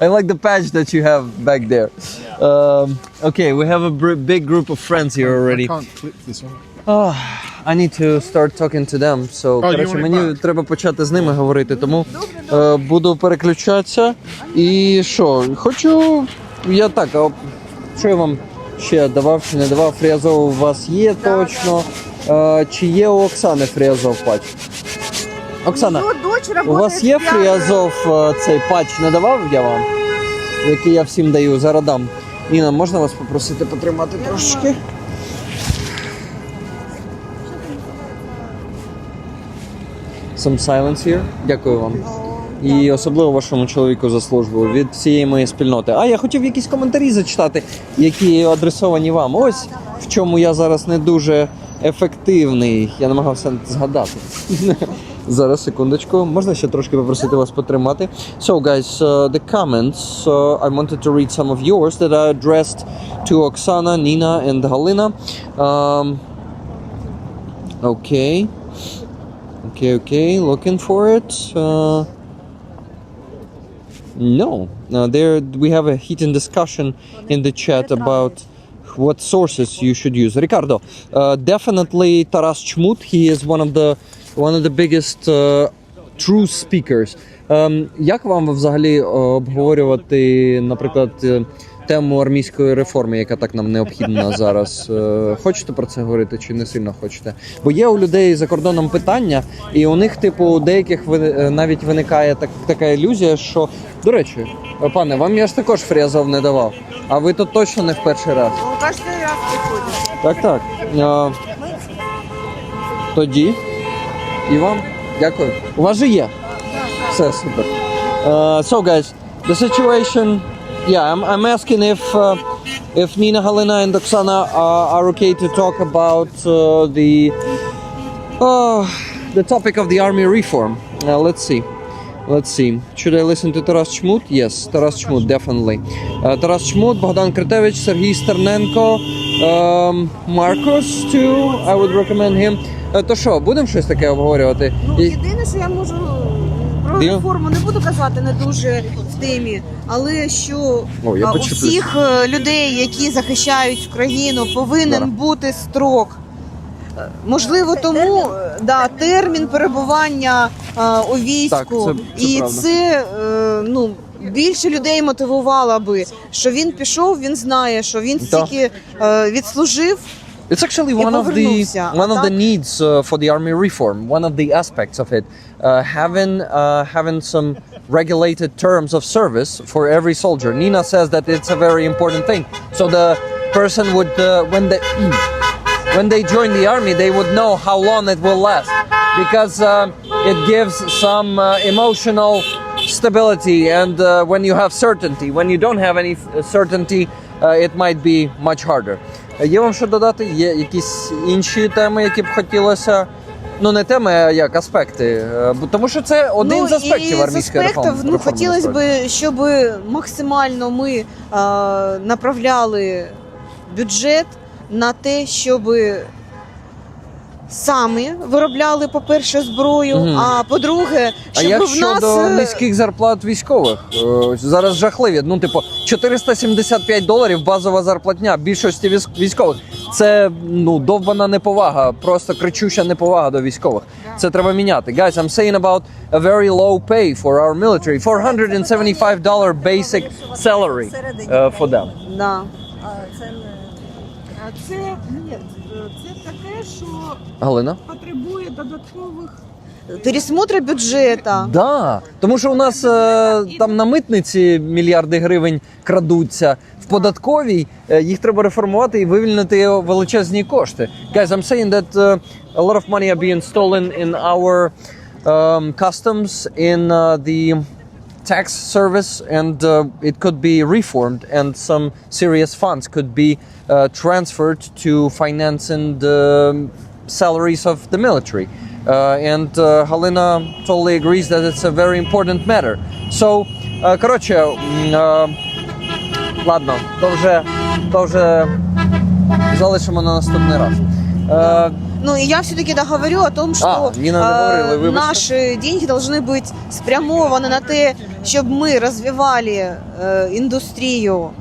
Speaker 1: I like the patch that you have back there. Okay, we have a big group of friends here already.
Speaker 4: I can't clip this one.
Speaker 1: I need to start talking to them. So, коротше, мені треба почати з ними говорити, тому буду переключатися. І що, хочу, я так, а що я вам ще давав чи не давав? Фріазов у вас є точно. Чи є у Оксани Фріазов патч? Оксана, у вас є Фріазов цей патч, не давав я вам? Який я всім даю, зараз дам. Ніна, можна вас попросити потримати трошечки? Some silence here. Дякую вам. І особливо вашому чоловіку за службу від всієї моєї спільноти. А я хотів якісь коментарі зачитати, які адресовані вам. Ось в чому я зараз не дуже ефективний. Я намагався згадати. Зараз, секундочку. Можна ще трошки попросити вас потримати? So, guys, the comments, I wanted to read some of yours that are addressed to Oksana, Nina, and Halina. Okay. Okay, looking for it. No, there we have a heated discussion in the chat about what sources you should use. Ricardo, definitely Taras Chmut. He is one of the biggest true speakers. Як вам взагалі обговорювати, наприклад, тему армійської реформи, яка так нам необхідна зараз. Хочете про це говорити чи не сильно хочете? Бо є у людей за кордоном питання, і у них, типу, у деяких навіть виникає така ілюзія, що, до речі, пане, вам я ж також фрі Азов не давав, а ви тут точно не в перший раз.
Speaker 2: Ну, кожен раз приходить.
Speaker 1: Так. Тоді і вам дякую. У вас же є? Все, супер. So guys, the situation, I'm asking if Nina, Halina and Oksana are okay to talk about the topic of the army reform. Let's see. Should I listen to Taras Chmut? Yes, Taras Chmut, definitely. Taras Chmut, Bogdan Kretevich, Sergei Sternenko, Marcos too, I would recommend him. То що, будемо щось таке обговорювати?
Speaker 2: Ну, єдине, що я можу про реформу не буду казати, не дуже в темі, але що у всіх людей, які захищають Україну, повинен бути строк. Можливо, тому термін перебування у війську.
Speaker 1: Так,
Speaker 2: це більше людей мотивувало би, що він пішов, він знає, що він стільки відслужив.
Speaker 1: It's actually one of the needs for the army reform. One of the aspects of it, having some regulated terms of service for every soldier. Nina says that it's a very important thing. So the person would, when they join the army, they would know how long it will last, because it gives some emotional stability. And when you have certainty, when you don't have any certainty, it might be much harder. Є вам що додати? Є якісь інші теми, які б хотілося? Ну, не теми, а як аспекти. Тому що це один з аспектів армійської реформи.
Speaker 2: Хотілося б, щоб максимально ми направляли бюджет на те, щоб самі виробляли, по-перше, зброю, а по-друге, щоб в нас...
Speaker 1: А як щодо низьких зарплат військових? Зараз жахливі. Ну, типу, $475 базова зарплатня більшості військових. Це, довбана неповага, просто кричуща неповага до військових. Це треба міняти. Guys, I'm saying about a very low pay for our military. $475 basic salary for them.
Speaker 2: Да.
Speaker 5: Це таке, що
Speaker 1: Галина?
Speaker 5: потребує додаткових
Speaker 2: Пересмотр бюджету.
Speaker 1: Да, тому що у нас там на митниці мільярди гривень крадуться, в податковій їх треба реформувати і вивільнити величезні кошти. Guys, I'm saying that a lot of money are being stolen in our customs, in the tax service, and it could be reformed, and some serious funds could be transferred to financing the salaries of the military. And Halina totally agrees that it's a very important matter. So, коротше, ладно, то вже залишимо на наступний раз.
Speaker 2: И я все-таки договорю о том, что наши деньги должны быть спрямованы на то, чтобы мы развивали индустрию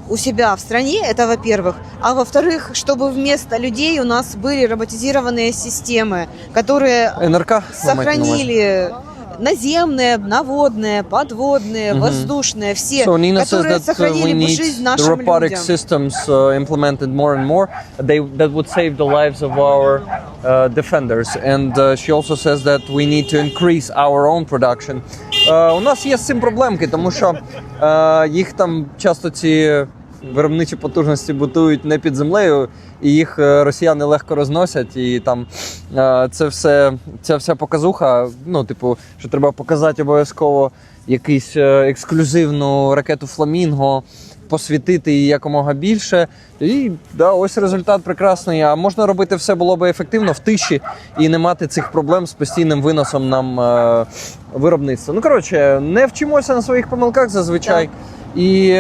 Speaker 2: у себя в стране, это во-первых. А во-вторых, чтобы вместо людей у нас были роботизированные системы, которые сохранили наземные, наводные, подводные, воздушные, все, которые сохранили бы жизнь нашим людям.
Speaker 1: Robotic systems implemented more and more, that would save the lives of our defenders. And she also says that we need to increase our own production. У нас є з цим проблемки, тому що їх там часто ці виробничі потужності будують не під землею, і їх росіяни легко розносять, і там ця вся показуха, що треба показати обов'язково якусь ексклюзивну ракету «Фламінго», посвітити її якомога більше. І ось результат прекрасний. А можна робити все було би ефективно в тиші і не мати цих проблем з постійним виносом нам виробництва. Коротше, не вчимося на своїх помилках зазвичай.
Speaker 3: Ми і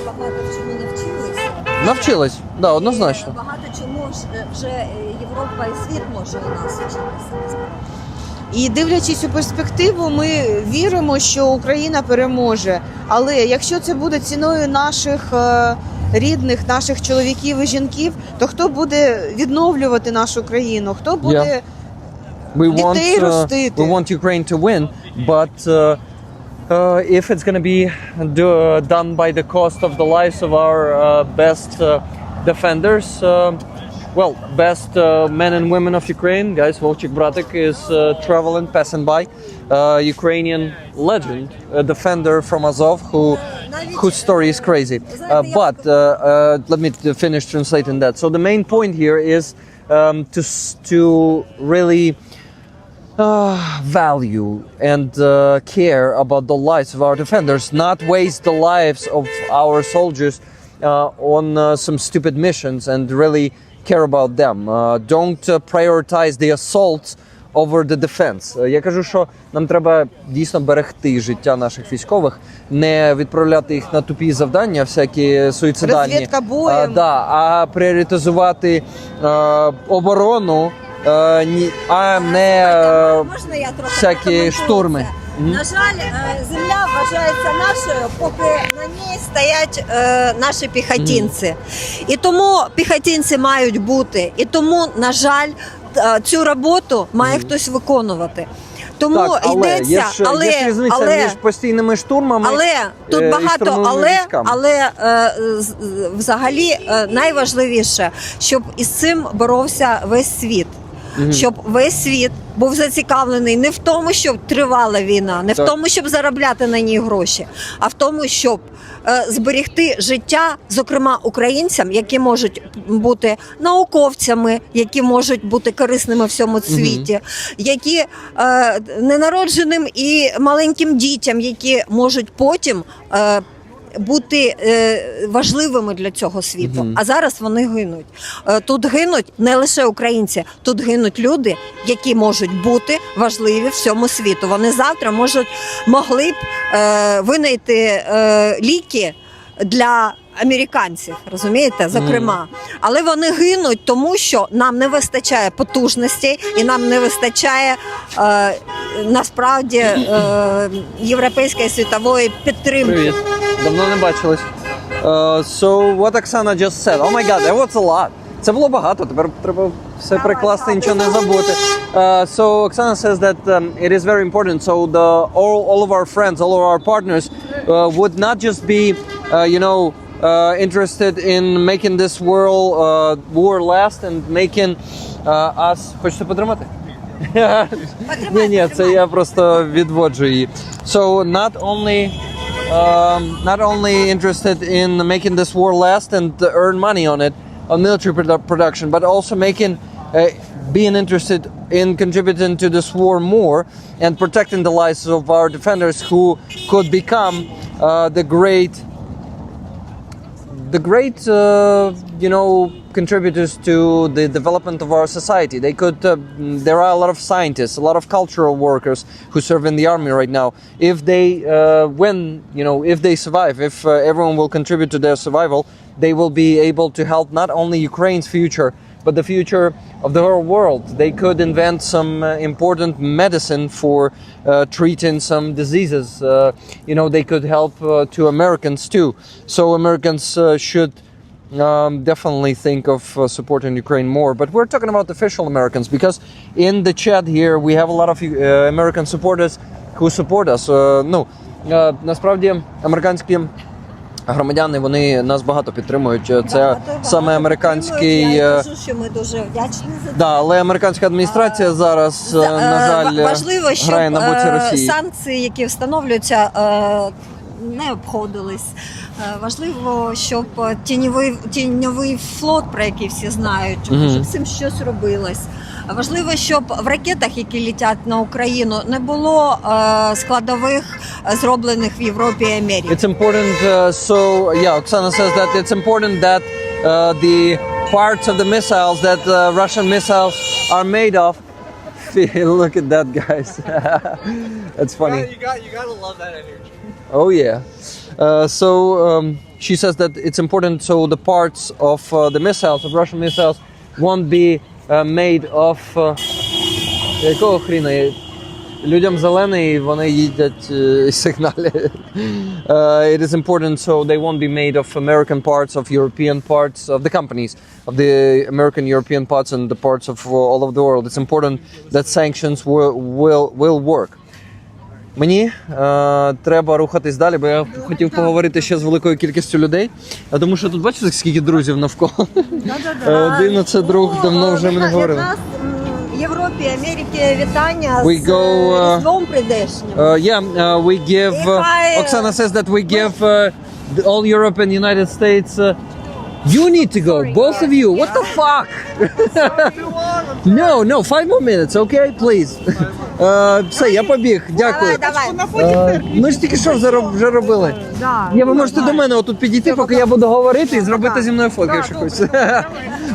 Speaker 3: багато чому навчилися.
Speaker 1: Навчились, однозначно.
Speaker 3: Багато чому вже Європа і світ може у нас вчитися.
Speaker 2: І дивлячись у перспективу, ми віримо, що Україна переможе. Але якщо це буде ціною наших рідних, наших чоловіків і жінків, то хто буде відновлювати нашу країну? Хто буде дітей ростити?
Speaker 1: We want Ukraine to win, but if it's going to be done by the cost of the lives of our best defenders, best men and women of Ukraine, guys. Volchik Bratik is traveling, passing by. Ukrainian legend, a defender from Azov, whose story is crazy. But let me finish translating that. So the main point here is to really value and care about the lives of our defenders, not waste the lives of our soldiers on some stupid missions, and really care about them. Don't prioritize the assaults over the defense. Я кажу, що нам треба дійсно берегти життя наших військових, не відправляти їх на тупі завдання, всякі суїцидальні,
Speaker 2: розвідка боєм.
Speaker 1: А пріоритизувати оборону, а не
Speaker 3: Можна я трохи
Speaker 1: всякі
Speaker 3: прокоментую
Speaker 1: штурми.
Speaker 3: це? На жаль, земля вважається нашою, поки на ній стоять наші піхотинці. І тому піхотинці мають бути. І тому, на жаль, цю роботу має хтось виконувати. Тому
Speaker 1: так,
Speaker 3: йдеться,
Speaker 1: є різниця між постійними штурмами.
Speaker 3: Але тут
Speaker 1: і
Speaker 3: багато,
Speaker 1: штурмовими військами.
Speaker 3: але взагалі найважливіше, щоб із цим боровся весь світ. Щоб весь світ був зацікавлений не в тому, щоб тривала війна, не в тому, щоб заробляти на ній гроші, а в тому, щоб зберегти життя, зокрема українцям, які можуть бути науковцями, які можуть бути корисними в всьому світі, які ненародженим і маленьким дітям, які можуть потім бути важливими для цього світу. А зараз вони гинуть. Тут гинуть не лише українці, тут гинуть люди, які можуть бути важливі всьому світу. Вони завтра могли б винайти ліки для американців, розумієте, зокрема. Але вони гинуть, тому що нам не вистачає потужностей і нам не вистачає насправді європейської світової підтримки.
Speaker 1: Привіт. Давно не бачились. So what Oksana just said. Oh my god, that was a lot. Це було багато, тепер треба все прикласти, нічого не забути. So Oksana says that it is very important. So all of our friends, all of our partners would not just be, interested in making this war last and making us... Хочете потримати? Ні, це я просто відводжу її. So not only interested in making this war last and earn money on it, on military production, but also being interested in contributing to this war more and protecting the lives of our defenders who could become the great contributors to the development of our society. They could. There are a lot of scientists, a lot of cultural workers who serve in the army right now. If they if they survive, if everyone will contribute to their survival, they will be able to help not only Ukraine's future, but the future of the whole world. They could invent some important medicine for treating some diseases. They could help to Americans too. So Americans should definitely think of supporting Ukraine more. But we're talking about official Americans, because in the chat here we have a lot of American supporters who support us. Насправді американські громадяни, вони нас багато підтримують. Це саме американський...
Speaker 3: Я кажу, що ми дуже вдячні за це.
Speaker 1: Да, але американська адміністрація зараз, на жаль,
Speaker 3: важливо, щоб
Speaker 1: грає на боці Росії.
Speaker 3: санкції, які встановлюються, не обходились. Важливо, щоб тіньовий флот, про який всі знають, щоб з цим щось робилось. Важливо, щоб в ракетах, які літять на Україну, не було складових, зроблених в Європі і Америці.
Speaker 1: It's important, Oksana says that it's important that the parts of the missiles that Russian missiles are made of. Look at that, guys. That's funny.
Speaker 6: You gotta love that energy.
Speaker 1: Oh yeah. She says that it's important so the parts of the missiles, of Russian missiles, won't be made of... Якого хріна? Людям зелений, вони їдять сигналі. It is important so they won't be made of American parts, of European parts, of the companies, of the American, European parts and the parts of all of the world. It's important that sanctions will work. Мені треба рухатись далі, бо я хотів поговорити ще з великою кількістю людей. Тому що тут бачите, скільки друзів навколо. Один оце друг давно вже ми не говорили.
Speaker 3: Європі, Америці вітання
Speaker 1: We
Speaker 3: з
Speaker 1: go,
Speaker 3: Різдвом прийдешнім.
Speaker 1: We give. Oksana says that we give all Europe and United States. You need to go, both of you. What the fuck? No, 5 more minutes, okay, please. Все, я побіг. Дякую.
Speaker 3: Давай.
Speaker 1: Ми ж тільки що вже робили. Ви можете до мене отут підійти, поки я буду говорити, і зробити зі мною фотку, якщо хочете.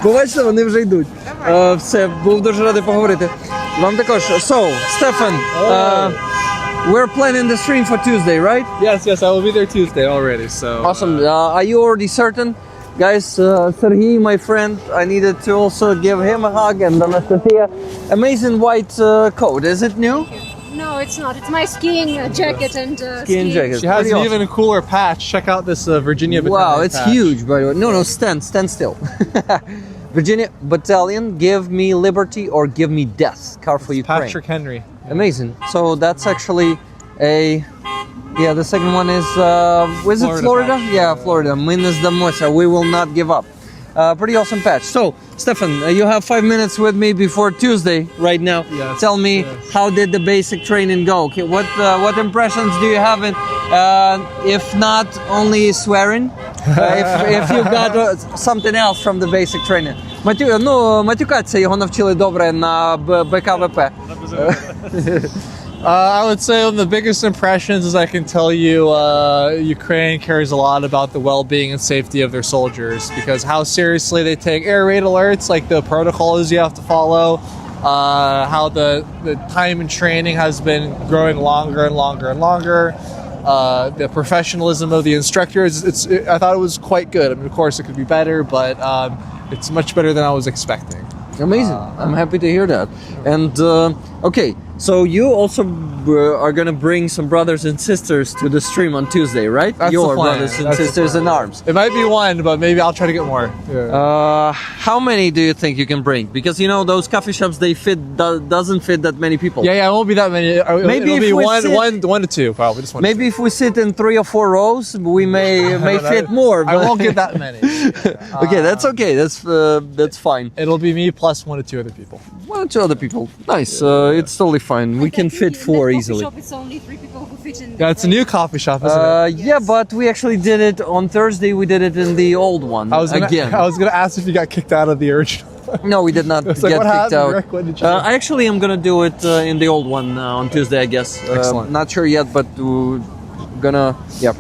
Speaker 1: Бо бачите, вони вже йдуть. Все, був дуже радий поговорити. Вам також. So, Stefan, we're planning the stream for Tuesday, right?
Speaker 6: Yes, I will be there Tuesday already. So
Speaker 1: Awesome. Are you already certain? Guys, Sergey, my friend, I needed to also give him a hug, and Anastasia. Amazing white coat. Is it new?
Speaker 7: No, it's not. It's my skiing jacket and
Speaker 1: Skiing jacket.
Speaker 6: she has
Speaker 1: Pretty
Speaker 6: an
Speaker 1: awesome.
Speaker 6: even cooler patch. Check out this Virginia Battalion
Speaker 1: Wow, it's
Speaker 6: patch.
Speaker 1: huge, by the way. No, stand still. Virginia Battalion, give me liberty or give me death. Car for Ukraine.
Speaker 6: Patrick Henry.
Speaker 1: Amazing. So that's actually a. Yeah, the second one is. Was it Florida? Yeah, Florida. Ми не здамося. We will not give up. Pretty awesome patch. So, Stefan, you have 5 minutes with me before Tuesday right now.
Speaker 6: Yes,
Speaker 1: Tell me,
Speaker 6: yes.
Speaker 1: how did the basic training go? Okay, what impressions do you have? If not only swearing, if you got something else from the basic training. Матюкатися його навчили добре на БКВП.
Speaker 6: I would say one of the biggest impressions is I can tell you Ukraine cares a lot about the well-being and safety of their soldiers, because how seriously they take air raid alerts, like the protocols you have to follow, how the time in training has been growing longer and longer and longer. The professionalism of the instructors, I thought it was quite good. I mean, of course, it could be better, but it's much better than I was expecting.
Speaker 1: Amazing. I'm happy to hear that. And okay, so you also are gonna bring some brothers and sisters to the stream on Tuesday, right?
Speaker 6: That's
Speaker 1: Your
Speaker 6: the plan.
Speaker 1: brothers and
Speaker 6: That's the
Speaker 1: sisters in
Speaker 6: plan.
Speaker 1: arms.
Speaker 6: It might be one, but maybe I'll try to get more.
Speaker 1: How many do you think you can bring? Because you know those coffee shops, they doesn't fit that many people.
Speaker 6: Yeah, it won't be that many.
Speaker 1: Maybe
Speaker 6: it'll
Speaker 1: if
Speaker 6: be
Speaker 1: we
Speaker 6: one to two, probably. Just one.
Speaker 1: Maybe if we sit in 3 or 4 rows, we may fit more.
Speaker 6: I won't get that many.
Speaker 1: Okay, that's okay. That's fine.
Speaker 6: It'll be me plus 1 or 2 other people.
Speaker 1: 1 or 2 other people. Nice. It's totally fine. We can fit 4 easily.
Speaker 7: It's only 3 people who fit in.
Speaker 6: Yeah, it's a new coffee shop, isn't it?
Speaker 1: Yeah, but we actually did it on Thursday. We did it in the old one again.
Speaker 6: I was gonna ask if you got kicked out of the original.
Speaker 1: No, we did not
Speaker 6: It's
Speaker 1: get
Speaker 6: like, what
Speaker 1: kicked
Speaker 6: happened,
Speaker 1: out.
Speaker 6: Rick? When did you-
Speaker 1: I actually am gonna do it in the old one on Tuesday, I guess.
Speaker 6: Excellent.
Speaker 1: Not sure yet, but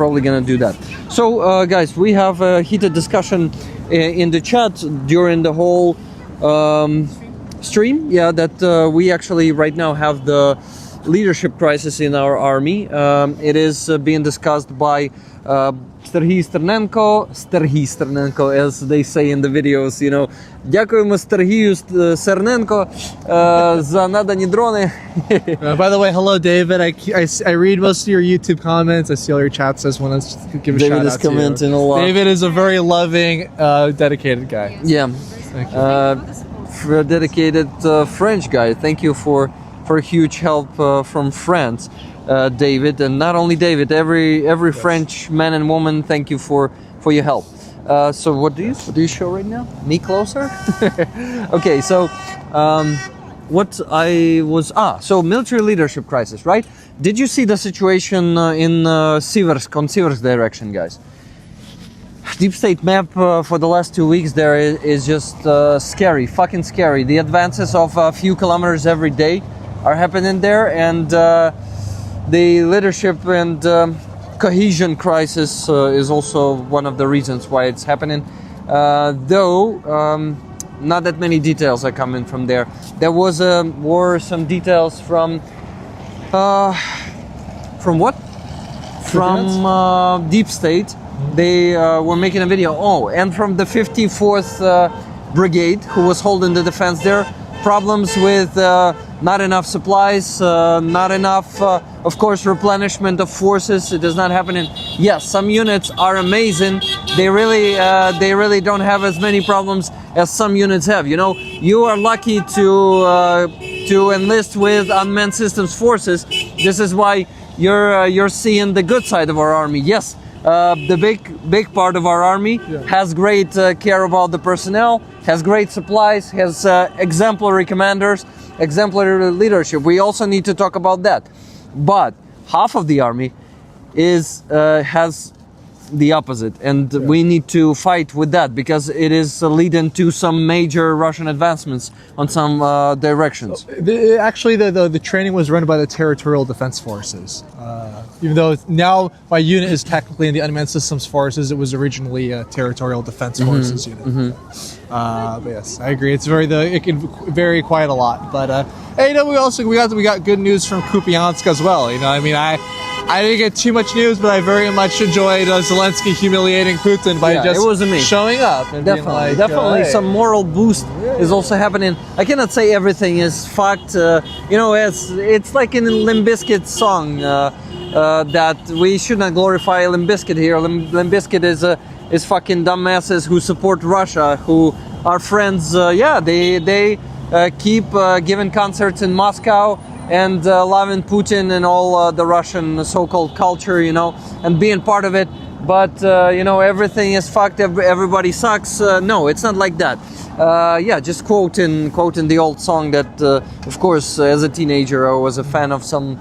Speaker 1: probably gonna do that. So, guys, we have a heated discussion in the chat during the whole stream. Yeah, that we actually right now have the leadership crisis in our army. It is being discussed by Sergey Sternenko, as they say in the videos, you know. Дякуємо Сергію Стерненко за надані дрони.
Speaker 6: By the way, hello, David. I read most of your YouTube comments. I see all your chats. I just want to give a
Speaker 1: David
Speaker 6: shout
Speaker 1: is
Speaker 6: out to
Speaker 1: commenting
Speaker 6: you.
Speaker 1: a lot.
Speaker 6: David is a very loving, dedicated guy.
Speaker 1: Yeah.
Speaker 6: Thank you.
Speaker 1: For a dedicated French guy. Thank you for huge help from France, David, and not only David. Every French man and woman. Thank you for your help. So what do you show right now? Me closer? Okay, so what I was so military leadership crisis, right? Did you see the situation in Siversk, on Siversk direction, guys? Deep state map for the last 2 weeks there is just scary, fucking scary. The advances of a few kilometers every day are happening there, and the leadership and cohesion crisis is also one of the reasons why it's happening. Though not that many details are coming from there. There were some details from what? From Deep State. They were making a video. Oh, and from the 54th Brigade, who was holding the defense there. Problems with not enough supplies, not enough, of course, replenishment of forces. It is not happening. Yes, some units are amazing. They really don't have as many problems as some units have. You know, you are lucky to enlist with unmanned systems forces. This is why you're seeing the good side of our army. Yes, the big part of our army has great care about the personnel, has great supplies, has exemplary commanders, exemplary leadership. We also need to talk about that. But half of the army has the opposite, and we need to fight with that because it is leading to some major Russian advancements on some directions.
Speaker 6: Actually, the training was run by the Territorial Defense Forces. Even though now my unit is technically in the Unmanned Systems Forces, it was originally a Territorial Defense Forces unit. But yes, I agree. It can vary quite a lot. But hey, we got good news from Kupiansk as well. I didn't get too much news, but I very much enjoyed Zelensky humiliating Putin by
Speaker 1: it was amazing.
Speaker 6: Showing up. And
Speaker 1: Definitely,
Speaker 6: hey.
Speaker 1: some moral boost is also happening. I cannot say everything is fucked. It's like in Limp Bizkit's song that we should not glorify Limp Bizkit here. Limp Bizkit is fucking dumbasses who support Russia, who are friends. They keep giving concerts in Moscow and loving Putin and all the Russian so-called culture, and being part of it. But everything is fucked. Everybody sucks. No, it's not like that. Just quoting the old song that, of course, as a teenager, I was a fan of some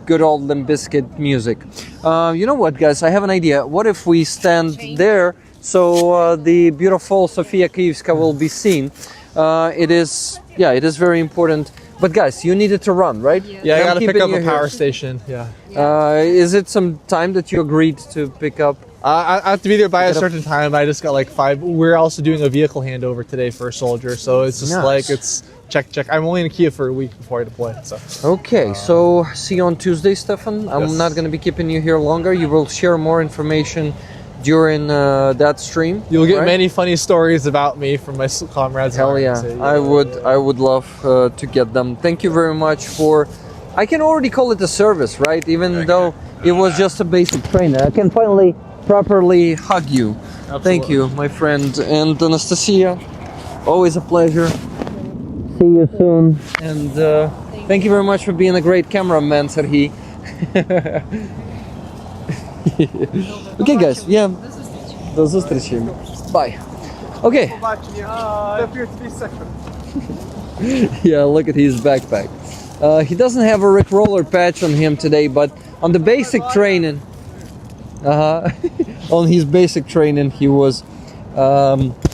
Speaker 1: good old Limp Bizkit music. You know what, guys? I have an idea. What if we stand there so the beautiful Sofia Kyivska will be seen? It is very important. But guys, you needed to run, right?
Speaker 6: Yeah, I gotta pick up a power station. Yeah.
Speaker 1: Is it some time that you agreed to pick up?
Speaker 6: I have to be there by a certain time. I just got like 5. We're also doing a vehicle handover today for a soldier, so it's just like it's check. I'm only in Kiev for a week before I deploy. So.
Speaker 1: Okay, so see you on Tuesday, Stefan. I'm not going to be keeping you here longer. You will share more information during that stream.
Speaker 6: You'll get many funny stories about me from my comrades.
Speaker 1: Hell yeah, I would love to get them. Thank you very much for. I can already call it a service, right? Even though it was just a basic training, I can finally properly hug you. Absolutely. Thank you, my friend. And Anastasia, always a pleasure. See you soon. And thank you very much for being a great cameraman, Serhiy. Okay, guys. Yeah. До зустрічі. Bye. Okay. Yeah, look at his backpack. He doesn't have a Rickroller patch on him today, but on the basic training, on his basic training, he was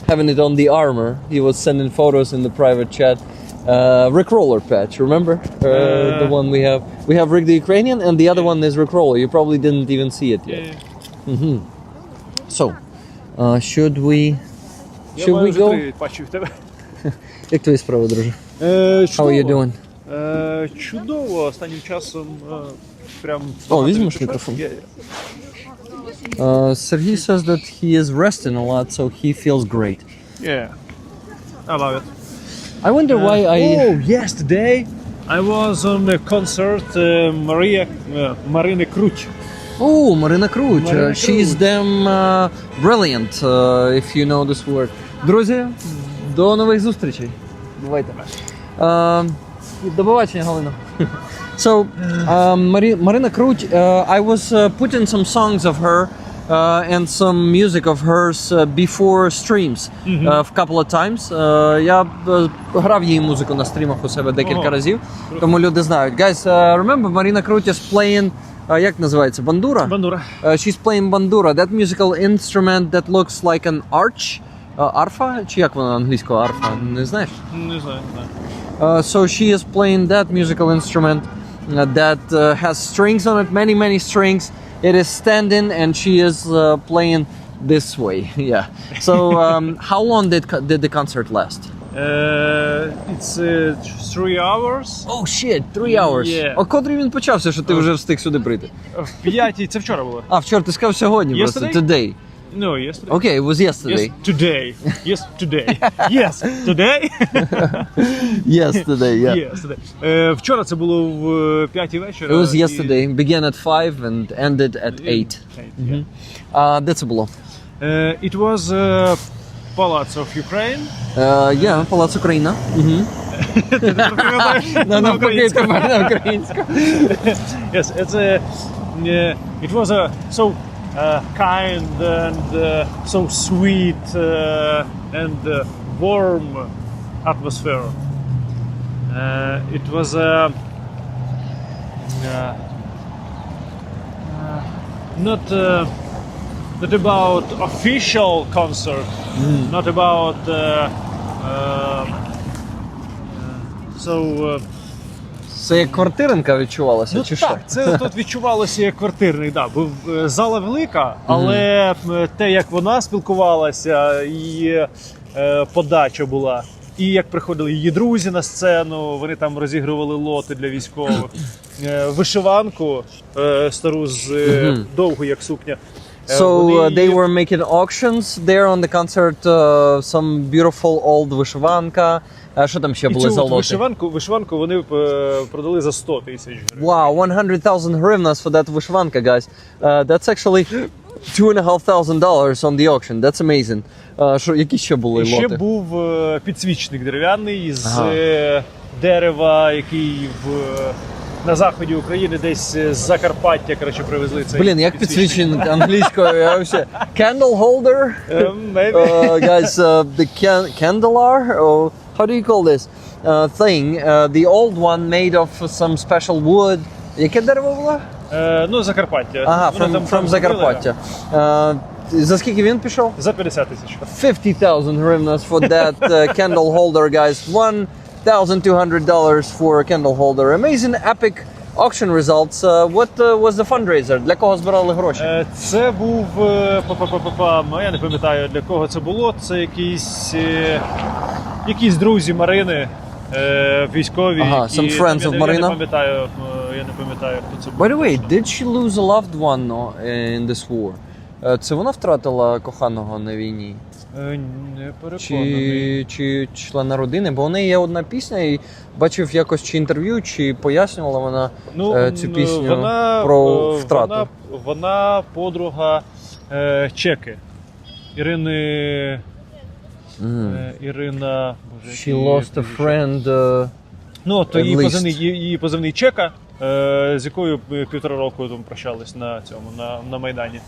Speaker 1: having it on the armor. He was sending photos in the private chat. Rickroller patch, remember? The one we have. We have Rick the Ukrainian, and the other one is Rickroller. You probably didn't even see it yet. So, should we go? Як твої справи, друже? How are you doing?
Speaker 8: Чудово, останнім часом прям...
Speaker 1: О, візьмеш мікрофон? Serhiy says that he is resting a lot, so he feels great.
Speaker 8: Yeah, I love it.
Speaker 1: I wonder why
Speaker 8: Yes, today I was on the concert Marina Kruch.
Speaker 1: Oh, Marina Kruch. She's damn brilliant, if you know this word. Друзі, до нових зустрічей. Бувайте. До побачення, Галина. So, Marina Kruch, I was putting some songs of her and some music of hers before streams a couple of times. Я грав її музику на стрімах у себе декілька разів, тому люди знають. Guys, remember Marina Kruch is playing, як називається, бандура?
Speaker 8: Бандура.
Speaker 1: She's playing bandura, that musical instrument that looks like an arch. Арфа? Чи як вона англійською арфа? Не знаєш?
Speaker 8: Не знаю.
Speaker 1: So she is playing that musical instrument that has strings on it, many strings. It is standing and she is playing this way. Yeah. So how long did the concert last?
Speaker 8: It's 3 hours.
Speaker 1: Oh shit, 3 hours.
Speaker 8: Yeah.
Speaker 1: О котрій він почався, що ти вже встиг сюди прийти?
Speaker 8: В 5, це вчора було.
Speaker 1: А, вчора ти сказав сьогодні просто, today.
Speaker 8: No, yesterday.
Speaker 1: Okay, it was yesterday.
Speaker 8: Yes, today. Yes, today. Yes, today.
Speaker 1: Yesterday, yeah.
Speaker 8: Yesterday. Вчора це було в 5 вечора.
Speaker 1: It was yesterday. Began at 5 and ended at 8. Де це було?
Speaker 8: It was Palace of Ukraine.
Speaker 1: Yeah, Палац Україна. Ну, навпаки, тепер на українську.
Speaker 8: Yes, it was a so kind and so sweet and warm atmosphere. It was not about official concert, not about
Speaker 1: Це як квартиринка відчувалася, чи що?
Speaker 8: так, це тут відчувалося як квартирний, да, бо зала велика, але те, як вона спілкувалася, і подача була, і як приходили її друзі на сцену, вони там розігрували лоти для військових, вишиванку стару з довгою, як сукня.
Speaker 1: So
Speaker 8: Вони
Speaker 1: they were making auctions there on the concert, some beautiful old вишиванка. Що там ще
Speaker 8: і
Speaker 1: були за
Speaker 8: цю
Speaker 1: лоти?
Speaker 8: вишиванку вони продали за 100 тисяч гривень.
Speaker 1: Wow, 100,000 hryvnias for that вишиванка, guys. That's actually $2,500 on the auction. That's amazing. Які ще були
Speaker 8: І
Speaker 1: лоти?
Speaker 8: ще був підсвічник дерев'яний з дерева, який на заході України десь з Закарпаття, коротше, привезли цей
Speaker 1: Блін, як підсвічник англійською? Я вообще... Candle holder?
Speaker 8: Maybe.
Speaker 1: Guys, the candelar? Or how do you call this thing? The old one made of some special wood. Яке дерево було?
Speaker 8: Ну, Закарпаття.
Speaker 1: Ага,
Speaker 8: Вони там
Speaker 1: from
Speaker 8: зробили.
Speaker 1: Закарпаття. За скільки він пішов?
Speaker 8: За 50 тисяч.
Speaker 1: 50,000 hryvnias for that candle holder, guys. $1,200 for a candle holder. Amazing, epic auction results. What was the fundraiser? Для кого збирали гроші?
Speaker 8: Це був, я не пам'ятаю, для кого це було. Це якісь друзі Марини, військові.
Speaker 1: Ага,
Speaker 8: які,
Speaker 1: some friends of Marina?
Speaker 8: Я не пам'ятаю, хто це був.
Speaker 1: By the way, did she lose a loved one in this war? Це вона втратила коханого на війні?
Speaker 8: Не переконаний.
Speaker 1: Чи члена родини? Бо у неї є одна пісня, і бачив якось чи інтерв'ю, чи пояснювала вона цю пісню про втрату.
Speaker 8: Вона подруга Чеки. Ірина... Боже,
Speaker 1: She lost a friend.
Speaker 8: Ну, то
Speaker 1: at least.
Speaker 8: її позивний Чека, з якою 1,5 року там прощались на цьому, на Майдані.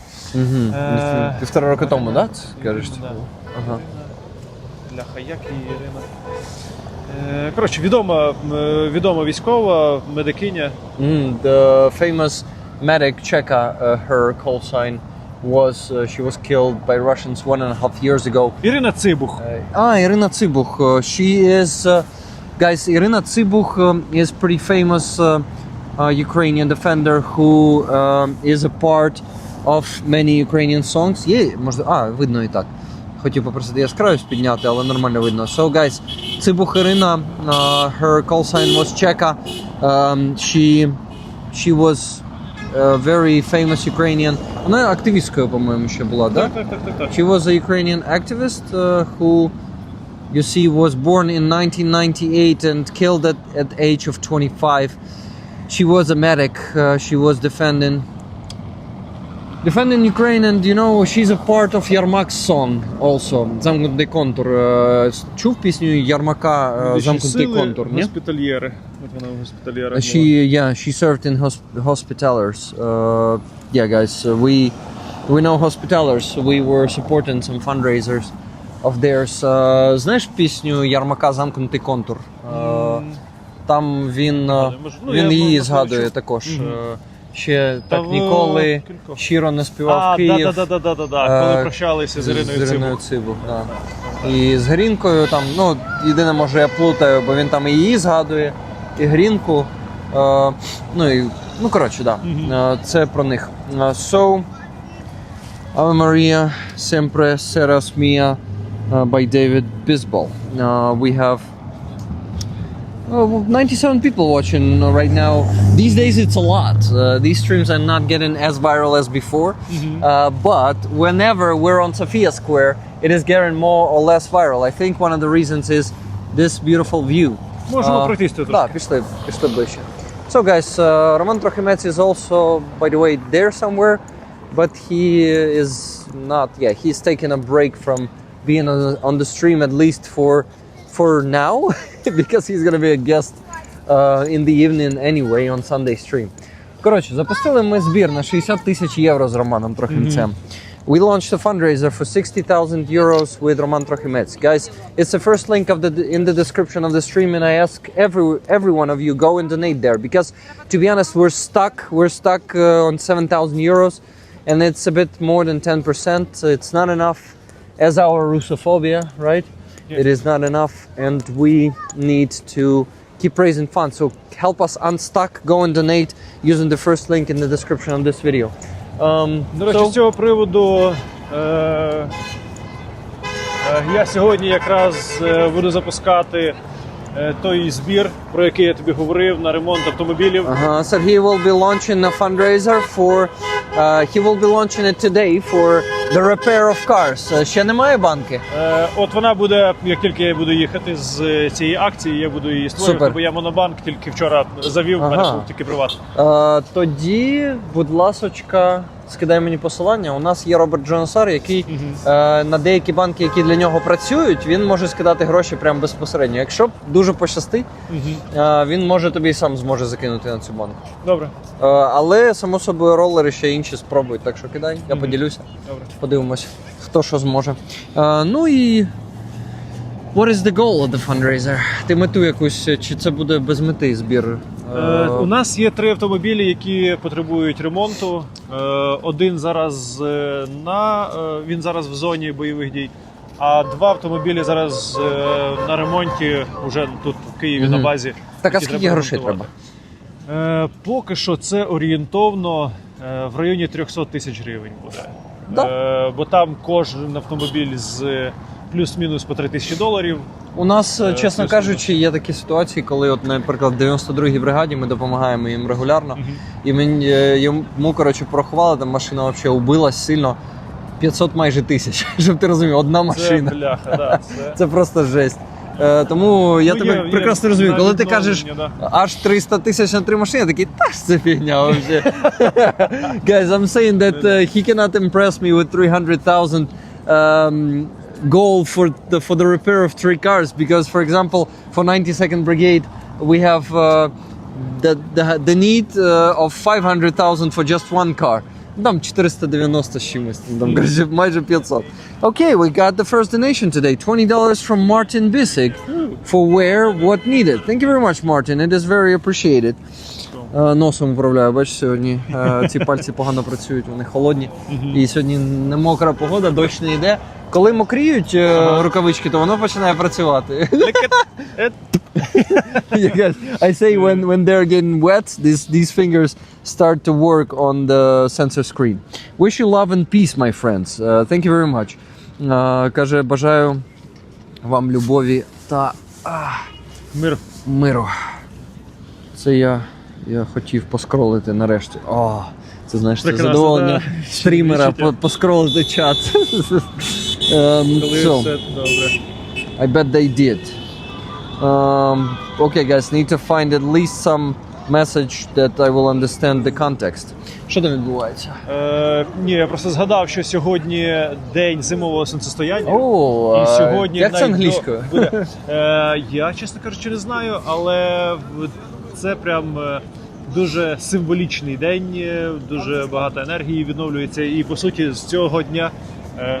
Speaker 1: Півтора року тому, так? Кажеш?
Speaker 8: Да.
Speaker 1: Ага.
Speaker 8: Бляха, як її Ірина? Коротше, відома військова, медикиня.
Speaker 1: The famous medic Cheka, her call sign was she was killed by Russians 1.5 years ago.
Speaker 8: Ірина Цибух.
Speaker 1: Irina Tsibuch. She is, guys, Irina Tsibuch is pretty famous Ukrainian defender who is a part of many Ukrainian songs. Є, може, видно і так. Хотів попросити яскравість підняти, але нормально видно. So, guys, Tsibuch Irina, her call sign was Cheka. She was very famous Ukrainian. Вона активісткою, по-моєму, ще була, так?
Speaker 8: Так.
Speaker 1: She was a Ukrainian activist who, you see, was born in 1998 and killed at age of 25. She was a medic. She was defending Ukraine, and you know, she's a part of Yarmak's song also. Замкнутий контур. Чув пісню Ярмака Замкнутий контур, ні?
Speaker 8: Госпітальєри. От вона госпітальєра.
Speaker 1: She served in hospitallers. Yeah, guys, we know hospitallers. We were supporting some fundraisers of theirs. Знаєш пісню Ярмака Замкнутий контур? Там він її згадує також. Ще так ніколи щиро не співав Київ.
Speaker 8: Коли прощалися з Іриною
Speaker 1: Цибух. І з Грінкою там, ну, єдине, може, я плутаю, бо він там і її згадує, і Грінку. Коротше, да. Це про них. So, Ave Maria, Sempre Serás Mia by David Bisbal. We have 97 people watching right now. These days it's a lot. These streams are not getting as viral as before. But whenever we're on Sofia Square, it is getting more or less viral. I think one of the reasons is this beautiful view.
Speaker 8: Можемо пройтись тут.
Speaker 1: Так, пішли ближче. So guys, Roman Trochimets is also, by the way, there somewhere, but he is not, he's taking a break from being on the stream at least for for now, because he's gonna be a guest in the evening anyway on Sunday stream. Коротше, запустили ми збір на 60 тисяч євро з Романом Трохимцем. We launched a fundraiser for 60,000 euros with Roman Trochimets. Guys, it's the first link in the description of the stream, and I ask every one of you, go and donate there, because to be honest, we're stuck on 7,000 euros, and it's a bit more than 10%. It's not enough as our Russophobia, right? Yeah. It is not enough, and we need to keep raising funds. So help us unstuck, go and donate using the first link in the description of this video.
Speaker 8: До речі, з цього приводу я сьогодні якраз буду запускати той збір, про який я тобі говорив, на ремонт автомобілів.
Speaker 1: So he will be launching a fundraiser for he will be launching it today for the repair of cars. Ще немає банки?
Speaker 8: От вона буде, як тільки я буду їхати з цієї акції, я буду її створювати, бо я монобанк тільки вчора завів, в мене був тільки приват.
Speaker 1: Тоді, будь ласочка, скидай мені посилання. У нас є Роберт Джонасар, який на деякі банки, які для нього працюють, він може скидати гроші прямо безпосередньо. Якщо дуже пощастить, він може тобі сам зможе закинути на цю банку.
Speaker 8: Добре.
Speaker 1: Але, само собою, ролери ще інші спробують, так що кидай, я поділюся.
Speaker 8: Добре.
Speaker 1: Подивимось, хто що зможе. Ну і what is the goal of the fundraiser? Ти мету якусь, чи це буде без мети збір?
Speaker 8: У нас є 3 автомобілі, які потребують ремонту. Один зараз він зараз в зоні бойових дій, а 2 автомобілі зараз на ремонті вже тут в Києві на базі.
Speaker 1: Так, а скільки грошей треба?
Speaker 8: Поки що це орієнтовно в районі 300 тисяч гривень буде.
Speaker 1: Да.
Speaker 8: Бо там кожен автомобіль з плюс-мінус по $3,000.
Speaker 1: У нас, чесно кажучи, є такі ситуації, коли, от, наприклад, в 92-й бригаді ми допомагаємо їм регулярно, і йому, коротше, порахували, там машина взагалі убилась сильно, 500 майже тисяч, щоб ти розумів, одна машина.
Speaker 8: Це бляха, да,
Speaker 1: це просто жесть. Тому я тебе прекрасно розумію, коли ти кажеш аж 300 тисяч на 3 машини, я такий, та ж це фігня взагалі. Guys, I'm saying that he cannot impress me with 300,000 goal for the repair of 3 cars, because, for example, for 92nd Brigade, we have the need of 500,000 for just one car. Там 490 з чимось, там майже 500. Okay, we got the first donation today, $20 from Martin Bissig for wear what needed. Thank you very much, Martin. It is very appreciated. Носом управляю, бачиш, сьогодні ці пальці погано працюють, вони холодні. І сьогодні не мокра погода, дощ не йде. Коли мокріють рукавички, то воно починає працювати. I say when they're getting wet, these fingers start to work on the sensor screen. Wish you love and peace, my friends. Thank you very much. Каже, бажаю вам любові та миру. Це я хотів поскролити нарешті. Це, знаєш, це задоволення стрімера поскролити чат. I bet they did. Okay, guys, need to find at least some message that I will understand the context. Що там відбувається?
Speaker 8: Ні, я просто згадав, що сьогодні день зимового сонцестояння.
Speaker 1: І сьогодні як це англійською?
Speaker 8: Я, чесно кажучи, не знаю, але це прям дуже символічний день, дуже багато енергії відновлюється, і по суті з цього дня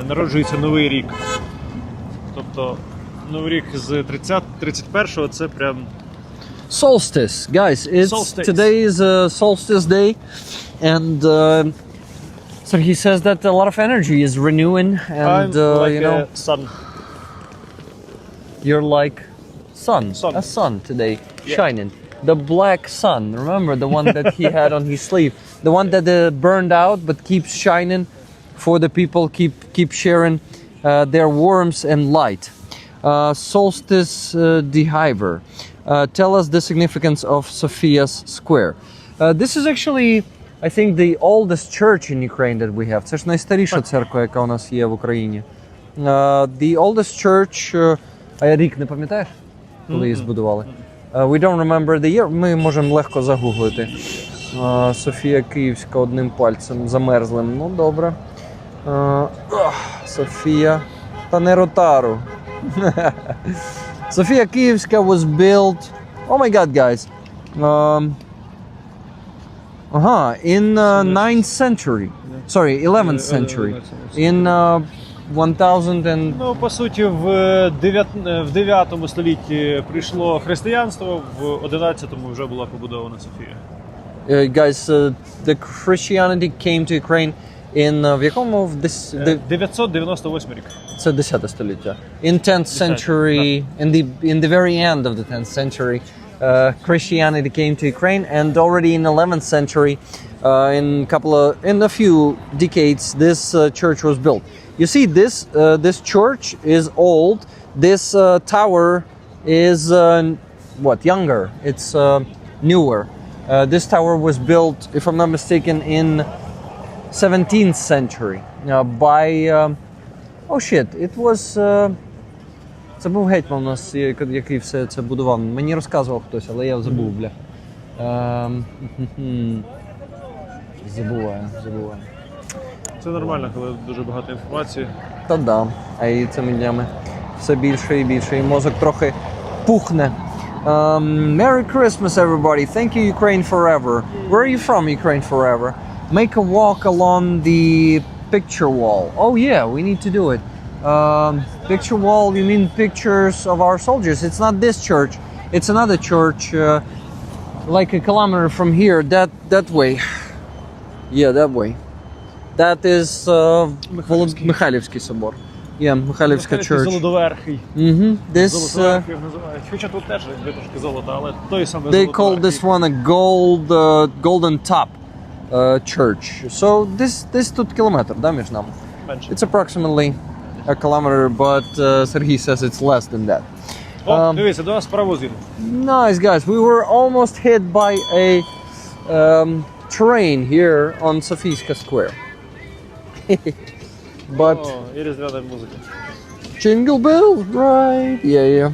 Speaker 8: народжується новий рік. Тобто новий рік з 31-го це прям
Speaker 1: solstice, guys. Today is a solstice day, and so he says that a lot of energy is renewing, and
Speaker 8: I'm like
Speaker 1: you know,
Speaker 8: sun.
Speaker 1: You're like a sun today, shining. The black sun, remember the one that he had on his sleeve, the one that burned out but keeps shining for the people, keep sharing their warmth and light. Solstice Dihiver. Tell us the significance of Sophia's Square. This is actually, I think, the oldest church in Ukraine that we have. Це ж найстаріша церква, яка у нас є в Україні. The oldest church, а я рік не пам'ятаєш, коли її збудували? We don't remember the year, ми можемо легко загуглити. Софія Київська одним пальцем замерзлим, ну добре. Софія, та не Ротару. Sofia Kievska was built. Oh my God, guys! In 9th century. Sorry, 11th century. In 1000 and
Speaker 8: Ну, по суті, в 9 столітті прийшло християнство, в 11-му вже була побудована Софія.
Speaker 1: guys, the Christianity came to Ukraine in в якому в
Speaker 8: 998 рік.
Speaker 1: Це 10 століття. In 10th century, in the very end of the 10th century, Christianity came to Ukraine, and already in 11th century, in a few decades, this church was built. You see, this church is old. This tower is younger. It's newer. This tower was built, if I'm not mistaken, in 17th century by it was це був гетьман у нас, який все це будував. Мені розказував хтось, але я забув, бля. Забуваю.
Speaker 8: Це нормально, коли дуже багато інформації.
Speaker 1: Та да, а і цими днями все більше і більше, і мозок трохи пухне. Merry Christmas, everybody. Thank you, Ukraine forever. Where are you from, Ukraine forever? Make a walk along the picture wall. Oh yeah, we need to do it. Picture wall, you mean pictures of our soldiers? It's not this church. It's another church, like a kilometer from here, that way. Yeah, that way. That is Михайлівський собор. Yeah, Михайлівська church.
Speaker 8: Золотоверхий.
Speaker 1: This
Speaker 8: Золотоверхий називають. Хоча тут теж якби трошки золота, але той самий
Speaker 1: they call this one a golden top church. So this тут кілометр, да, між нами?
Speaker 8: менше.
Speaker 1: It's approximately a kilometer, but Sergey says it's less than that.
Speaker 8: О, дивіться, до нас паровоз їде.
Speaker 1: Nice, guys. We were almost hit by a train here on Sofiyska Square. But
Speaker 8: О, і різдвяна музика.
Speaker 1: jingle bells, right? Yeah.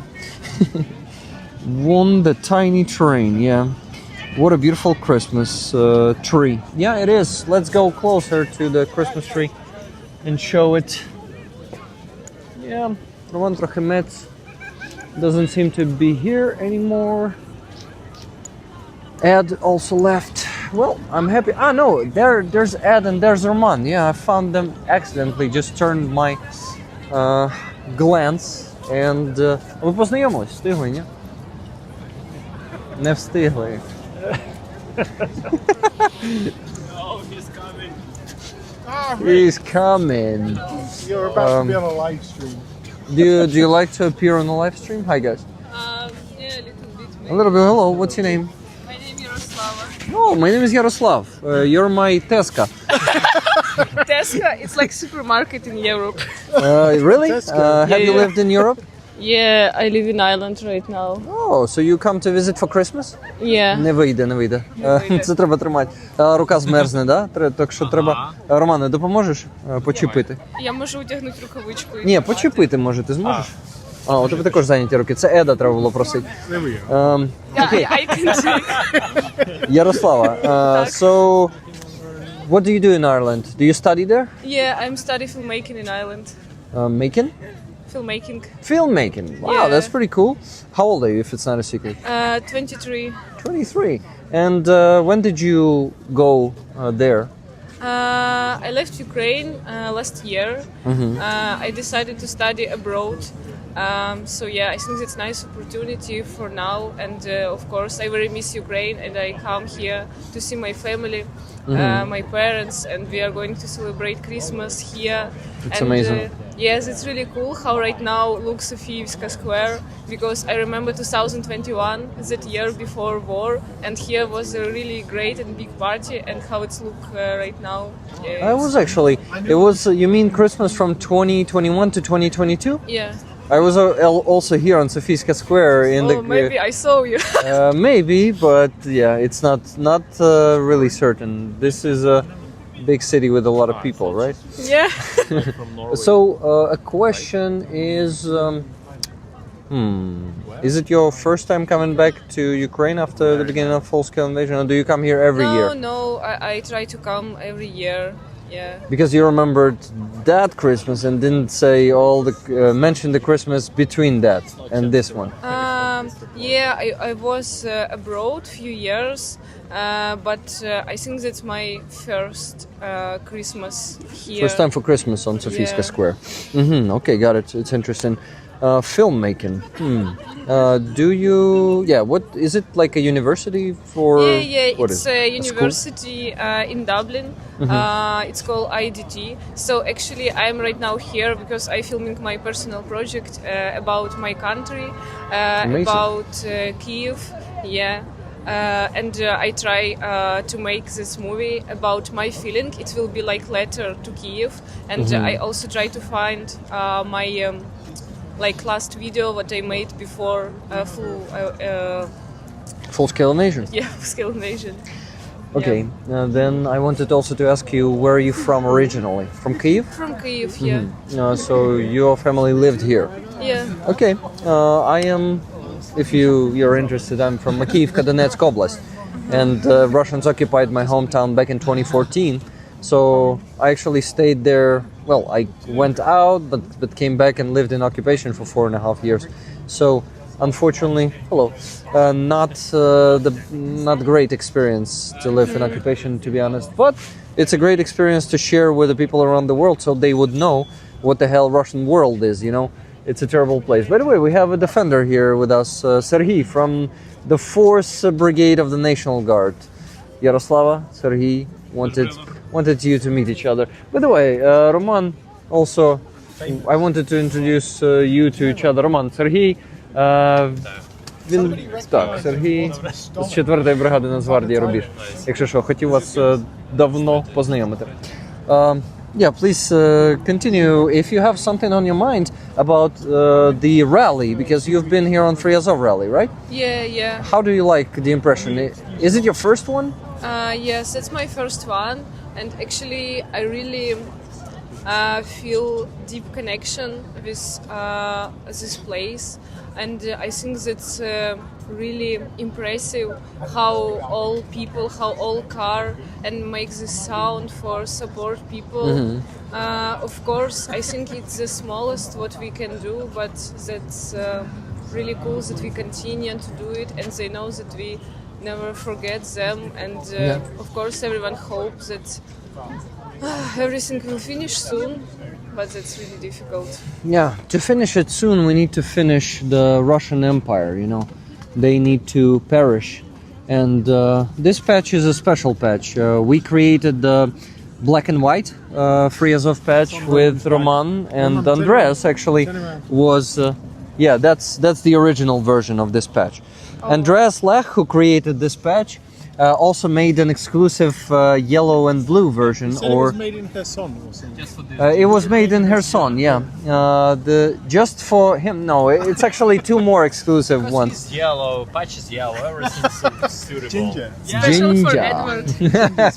Speaker 1: Won the tiny train, yeah. What a beautiful Christmas tree. Yeah, it is. Let's go closer to the Christmas tree and show it. Yeah, Roman Trochimets doesn't seem to be here anymore. Ed also left. Well, I'm happy. Ah, no, there's Ed and there's Roman. Yeah, I found them accidentally. Just turned my glance and... Ви познайомились? Встигли, ні? Не встигли. He's coming.
Speaker 4: You're about to be on a live stream.
Speaker 1: Do you like to appear on the live stream? Hi, guys.
Speaker 7: Yeah, a little bit.
Speaker 1: A little bit. Hello. What's your name?
Speaker 7: My name is Yaroslava.
Speaker 1: Oh, my name is Yaroslav. You're my Teska.
Speaker 7: Tesco, it's like supermarket in Europe.
Speaker 1: Really? Have you
Speaker 7: Yeah.
Speaker 1: lived in Europe?
Speaker 7: Yeah, I live in Ireland right now.
Speaker 1: Oh, so you come to visit for Christmas?
Speaker 7: Yeah.
Speaker 1: Не вийде. Це треба тримати. Рука змерзне, да? Так що треба... Романе, допоможеш почепити?
Speaker 7: Я можу одягнути рукавичку.
Speaker 1: Ні, почепити може, ти зможеш? А, у тебе також зайняті руки. Це Еда треба було просити.
Speaker 4: There we go.
Speaker 1: Okay,
Speaker 7: I can take.
Speaker 1: Ярослава, so what do you do in Ireland? Do you study there?
Speaker 7: Yeah, I'm studying filmmaking in Ireland.
Speaker 1: Making?
Speaker 7: Filmmaking.
Speaker 1: Filmmaking. Wow,
Speaker 7: Yeah.
Speaker 1: that's pretty cool. How old are you, if it's not a secret?
Speaker 7: 23.
Speaker 1: 23. And when did you go there?
Speaker 7: I left Ukraine last year. I decided to study abroad. So yeah, I think it's a nice opportunity for now. And of course, I very miss Ukraine, and I come here to see my family, my parents, and we are going to celebrate Christmas here.
Speaker 1: It's
Speaker 7: and,
Speaker 1: amazing.
Speaker 7: Yes, it's really cool how right now looks Sofiyska Square, because I remember 2021, that year before war, and here was a really great and big party, and how it's look right now.
Speaker 1: I was actually. It was. You mean Christmas from 2021 to 2022?
Speaker 7: Yeah.
Speaker 1: I was also here on Sofiyska Square in the.
Speaker 7: Maybe I saw you.
Speaker 1: Maybe, but yeah, it's not really certain. This is a big city with a lot of people, right?
Speaker 7: Yeah.
Speaker 1: So a question is, is it your first time coming back to Ukraine after the beginning of full-scale invasion, or do you come here every year?
Speaker 7: No, I try to come every year. Yeah.
Speaker 1: Because you remembered that Christmas and didn't say mention the Christmas between that and this one.
Speaker 7: Yeah, I was abroad few years, but I think that's my first Christmas here.
Speaker 1: First time for Christmas on Sofijska
Speaker 7: Yeah.
Speaker 1: Square. Okay, got it. It's interesting. Filmmaking. Do you? Yeah. What is it like? A university for?
Speaker 7: Yeah.
Speaker 1: What
Speaker 7: It's
Speaker 1: is it?
Speaker 7: a
Speaker 1: school?
Speaker 7: university in Dublin. It's called IDT. So actually, I'm right now here because I'm filming my personal project about my country, about Kyiv. Yeah. And I try to make this movie about my feeling. It will be like letter to Kyiv, and I also try to find my like last video what I made before
Speaker 1: Full-scale invasion.
Speaker 7: full-scale invasion.
Speaker 1: Okay. Then I wanted also to ask you, where are you from originally? From Kyiv?
Speaker 7: From Kyiv, yeah.
Speaker 1: So your family lived here.
Speaker 7: Yeah.
Speaker 1: Okay. I am. If you're interested, I'm from Kyiv, Donetsk Oblast, and Russians occupied my hometown back in 2014. So I actually stayed there. Well, I went out, but came back and lived in occupation for 4.5 years. So unfortunately, not great experience to live in occupation, to be honest. But it's a great experience to share with the people around the world, so they would know what the hell Russian world is. You know, it's a terrible place. By the way, we have a defender here with us, Serhiy from the 4th Brigade of the National Guard. Yaroslava, Serhiy wanted you to meet each other. By the way, Roman, also, I wanted to introduce you to each other. Roman, Serhiy, Serhiy з 4-ї бригади Нацгвардії Рубіж. Якщо що, хотів вас давно познайомити. Yeah, please continue if you have something on your mind about the rally, because you've been here on Free Azov rally, right?
Speaker 7: Yeah.
Speaker 1: How do you like the impression? Is it your first one?
Speaker 7: Yes, it's my first one, and actually I really feel deep connection with this place, and I think that's really impressive how all people, how all car and make this sound for support people. Of course, I think it's the smallest what we can do, but that's really cool that we continue to do it, and they know that we never forget them, and of course everyone hopes that everything will finish soon, but that's really difficult.
Speaker 1: Yeah, to finish it soon we need to finish the Russian Empire, you know. They need to perish, and this patch is a special patch. We created the black and white Free Azov patch with Roman, and Andreas actually was that's the original version of this patch. Andreas Lech, who created this patch, also made an exclusive yellow and blue version.
Speaker 4: It was made in Kherson or something.
Speaker 1: It was made in Kherson, yeah. Just for him, no, it's actually 2 more exclusive ones.
Speaker 9: It's yellow, patch is yellow, everything's suitable.
Speaker 4: Ginger.
Speaker 7: Special for
Speaker 1: Ginger.
Speaker 7: Edward.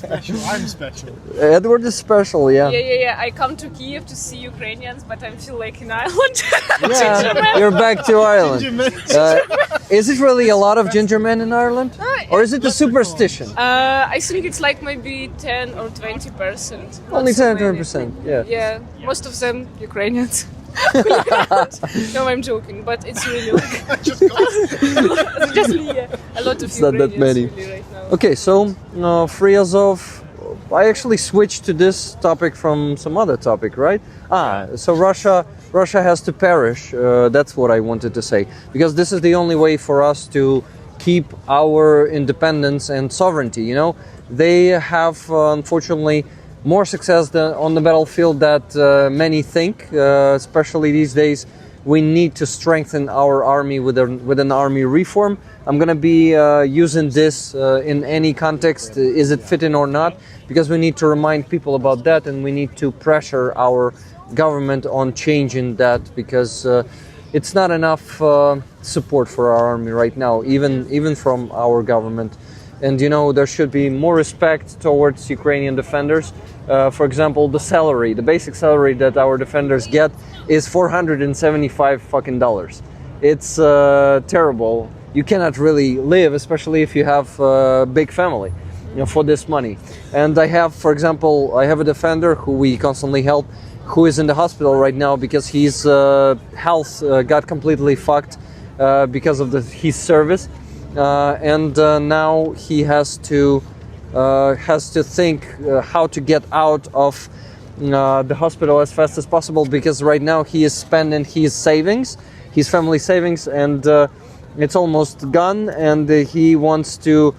Speaker 4: Special. I'm special.
Speaker 1: Edward is special, yeah.
Speaker 7: Yeah. I come to Kyiv to see Ukrainians, but I feel like in Ireland.
Speaker 1: Yeah, you're back to Ireland. Is it really a lot of ginger men in Ireland? Or is it a superstition?
Speaker 7: I think it's like maybe 10 or 20%.
Speaker 1: Only 10 or 20%, yeah.
Speaker 7: Yeah, most of them Ukrainians. No, I'm joking, but it's really like just a lot of
Speaker 1: It's not that
Speaker 7: Ukrainians
Speaker 1: many.
Speaker 7: really right now.
Speaker 1: Okay, so Free Azov, I actually switched to this topic from some other topic, right? So Russia has to perish. That's what I wanted to say, because this is the only way for us to keep our independence and sovereignty. You know, they have unfortunately more success on the battlefield that many think. Especially these days, we need to strengthen our army with an army reform. I'm going to be using this in any context, is it fitting or not, because we need to remind people about that, and we need to pressure our government on changing that, because it's not enough support for our army right now, even from our government. And you know, there should be more respect towards Ukrainian defenders. For example, the basic salary that our defenders get is $475 fucking dollars. It's terrible. You cannot really live, especially if you have a big family. for this money. And I have, for example, I have a defender who we constantly help, who is in the hospital right now because his health got completely fucked because of his service, and now he has to think how to get out of the hospital as fast as possible, because right now he is spending his savings, his family savings, and it's almost gone, and he wants to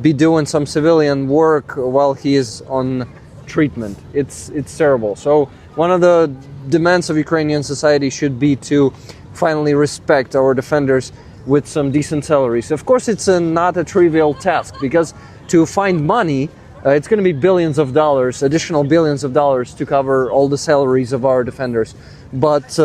Speaker 1: be doing some civilian work while he is on treatment. It's terrible. So one of the demands of Ukrainian society should be to finally respect our defenders with some decent salaries. Of course, it's not a trivial task, because to find money, it's going to be billions of dollars, additional billions of dollars to cover all the salaries of our defenders. But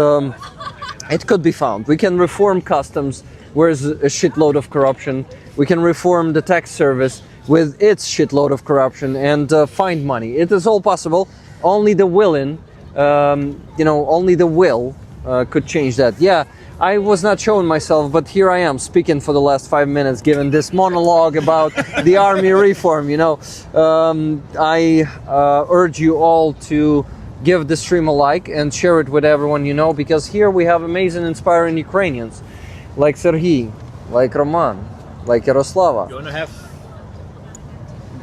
Speaker 1: it could be found. We can reform customs, where is a shitload of corruption. We can reform the tax service with its shitload of corruption and find money. It is all possible. Only the willing, only the will could change that. Yeah, I was not showing myself, but here I am speaking for the last 5 minutes, giving this monologue about the army reform. I urge you all to give the stream a like and share it with everyone you know, because here we have amazing, inspiring Ukrainians, like Serhiy, like Roman, like Yaroslava.
Speaker 9: You wanna have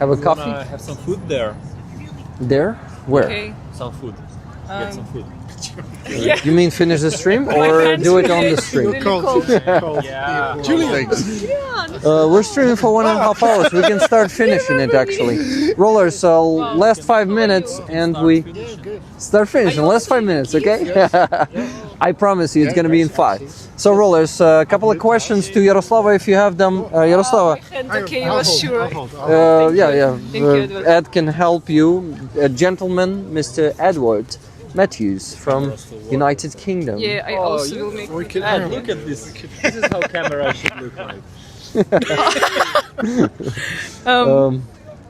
Speaker 1: a coffee?
Speaker 9: Have some food there.
Speaker 1: There? Where?
Speaker 7: Okay.
Speaker 9: Some food. Get some food.
Speaker 1: You mean finish the stream or do it on the stream?
Speaker 7: Really cold.
Speaker 9: Yeah.
Speaker 4: Julian.
Speaker 1: We're streaming for 1.5 hours. We can start finishing it actually. Rollers, last 5 minutes and we start finishing. Last 5 minutes, okay? I promise you it's going to be in 5. So Rollers, a couple of questions to Yaroslava if you have them. Yaroslava.
Speaker 7: Okay, I was sure.
Speaker 1: Yeah.
Speaker 7: Thank you, Edward.
Speaker 1: Ed can help you. A gentleman, Mr. Edward Matthews from United Kingdom.
Speaker 7: Yeah, I also will make.
Speaker 4: We can,
Speaker 9: Look at this. This is how camera should look like.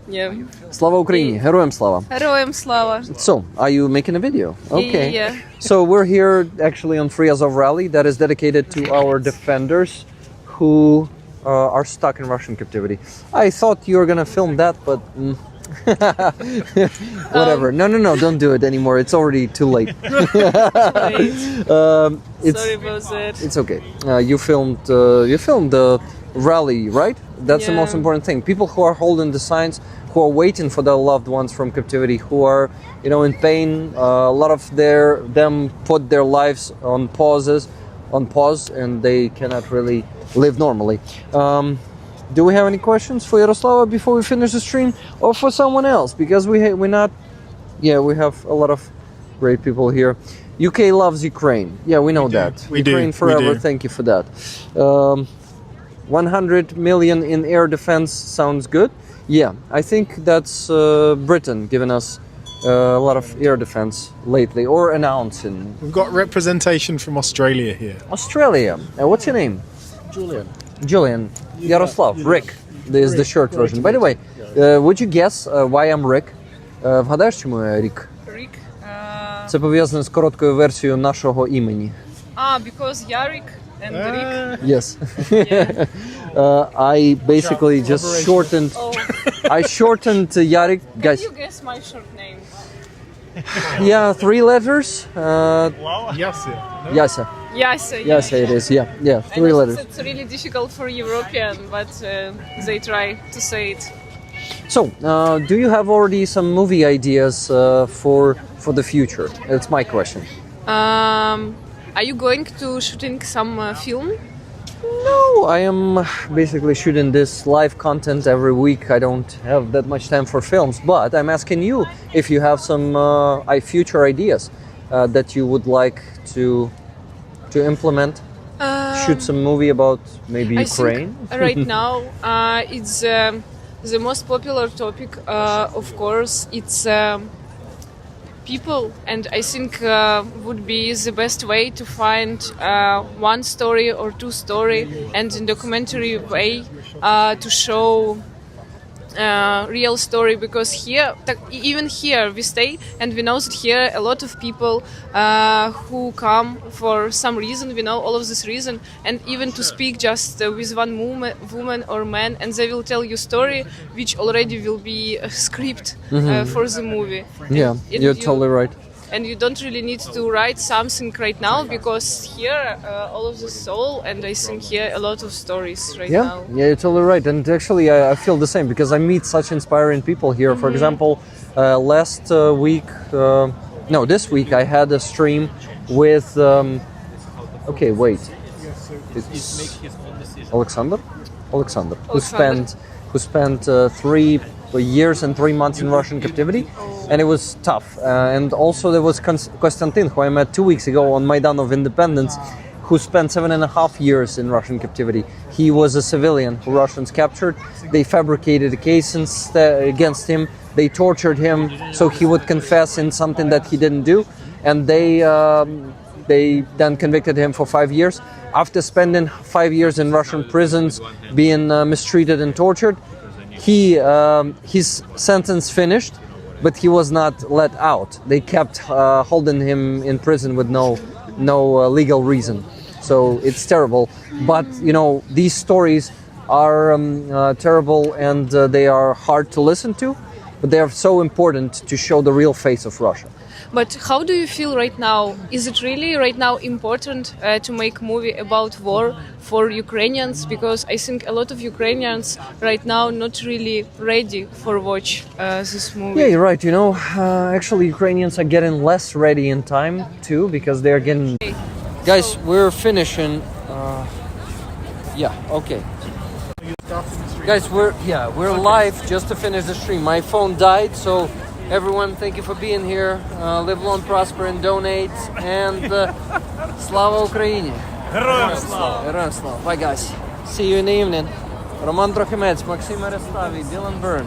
Speaker 7: Yeah.
Speaker 1: Слава Україні, героям слава.
Speaker 7: Героям слава.
Speaker 1: So, are you making a video? Okay.
Speaker 7: Yeah.
Speaker 1: So we're here actually on Free Azov rally that is dedicated to our defenders who are stuck in Russian captivity. I thought you were gonna film that, but whatever. No, don't do it anymore. It's already too late.
Speaker 7: Sorry about that.
Speaker 1: It's okay. You filmed the rally, right? That's the
Speaker 7: Yeah.
Speaker 1: most important thing. People who are holding the signs, who are waiting for their loved ones from captivity, who are, in pain. A lot of them put their lives on pause, and they cannot really live normally. Do we have any questions for Yaroslava before we finish the stream, or for someone else? Because we have a lot of great people here. UK loves Ukraine. Yeah, we know that.
Speaker 4: We do.
Speaker 1: Ukraine
Speaker 4: We
Speaker 1: forever.
Speaker 4: do.
Speaker 1: Thank you for that. 100 million in air defense sounds good. Yeah, I think that's Britain giving us a lot of air defense lately, or announcing.
Speaker 4: We've got representation from Australia here.
Speaker 1: Australia. What's your name? Julian. Yaroslav. Rick. This is the short version. By the way, would you guess why I'm Rick? Вгадаєш, чому я Рік?
Speaker 7: Rick.
Speaker 1: Це пов'язане з короткою версією нашого імені.
Speaker 7: Because Yarik and Rick.
Speaker 1: Yes. I basically just shortened. I shortened Yarik.
Speaker 7: Can
Speaker 1: Guys,
Speaker 7: you guess my short name?
Speaker 1: yeah, 3 letters.
Speaker 4: Yes.
Speaker 1: Yasa.
Speaker 7: Yasa.
Speaker 1: Yasa it is. Yeah,
Speaker 7: I
Speaker 1: 3
Speaker 7: know
Speaker 1: letters.
Speaker 7: it's really difficult for European, but they try to say it.
Speaker 1: So, do you have already some movie ideas for the future? That's my question.
Speaker 7: Are you going to shooting some film?
Speaker 1: No, I am basically shooting this live content every week. I don't have that much time for films, but I'm asking you if you have some future ideas that you would like to implement. Shoot some movie about maybe Ukraine.
Speaker 7: I think right now it's the most popular topic. Of course, it's people, and I think would be the best way to find one story or two story, and in documentary way to show real story, because here, even here we stay, and we know that here a lot of people who come for some reason. We know all of this reason, and even to speak just with one woman or man, and they will tell you story which already will be a script for the movie.
Speaker 1: Yeah,
Speaker 7: And
Speaker 1: you're totally right.
Speaker 7: And you don't really need to write something right now, because here all of the soul, and I think here a lot of stories right now.
Speaker 1: Yeah, you're totally right. And actually, I feel the same because I meet such inspiring people here. For example, last week, this week I had a stream with. Okay, wait. It's Alexander, who spent 3 years and 3 months in Russian captivity, and it was tough. And also there was Konstantin, who I met 2 weeks ago on Maidan of Independence, who spent 7.5 years in Russian captivity. He was a civilian who Russians captured. They fabricated a case against him. They tortured him so he would confess in something that he didn't do, and they then convicted him for 5 years. After spending 5 years in Russian prisons, being mistreated and tortured, his sentence finished, but he was not let out. They kept holding him in prison with no legal reason. So it's terrible. But these stories are terrible, and they are hard to listen to, but they are so important to show the real face of Russia.
Speaker 7: But how do you feel right now? Is it really right now important to make a movie about war for Ukrainians? Because I think a lot of Ukrainians right now not really ready for watch this movie.
Speaker 1: Yeah, you're right. Actually, Ukrainians are getting less ready in time too, because they're getting. Guys, we're finishing. Okay. Guys, we're live just to finish the stream. My phone died, so. Everyone, thank you for being here. Live long, prosper, and donate. And Slava Ukraini!
Speaker 8: Героям слава!
Speaker 1: Героям слава! Bye, guys. See you in the evening. Roman Trochimets, Maxim Arestavy, Dylan Byrne.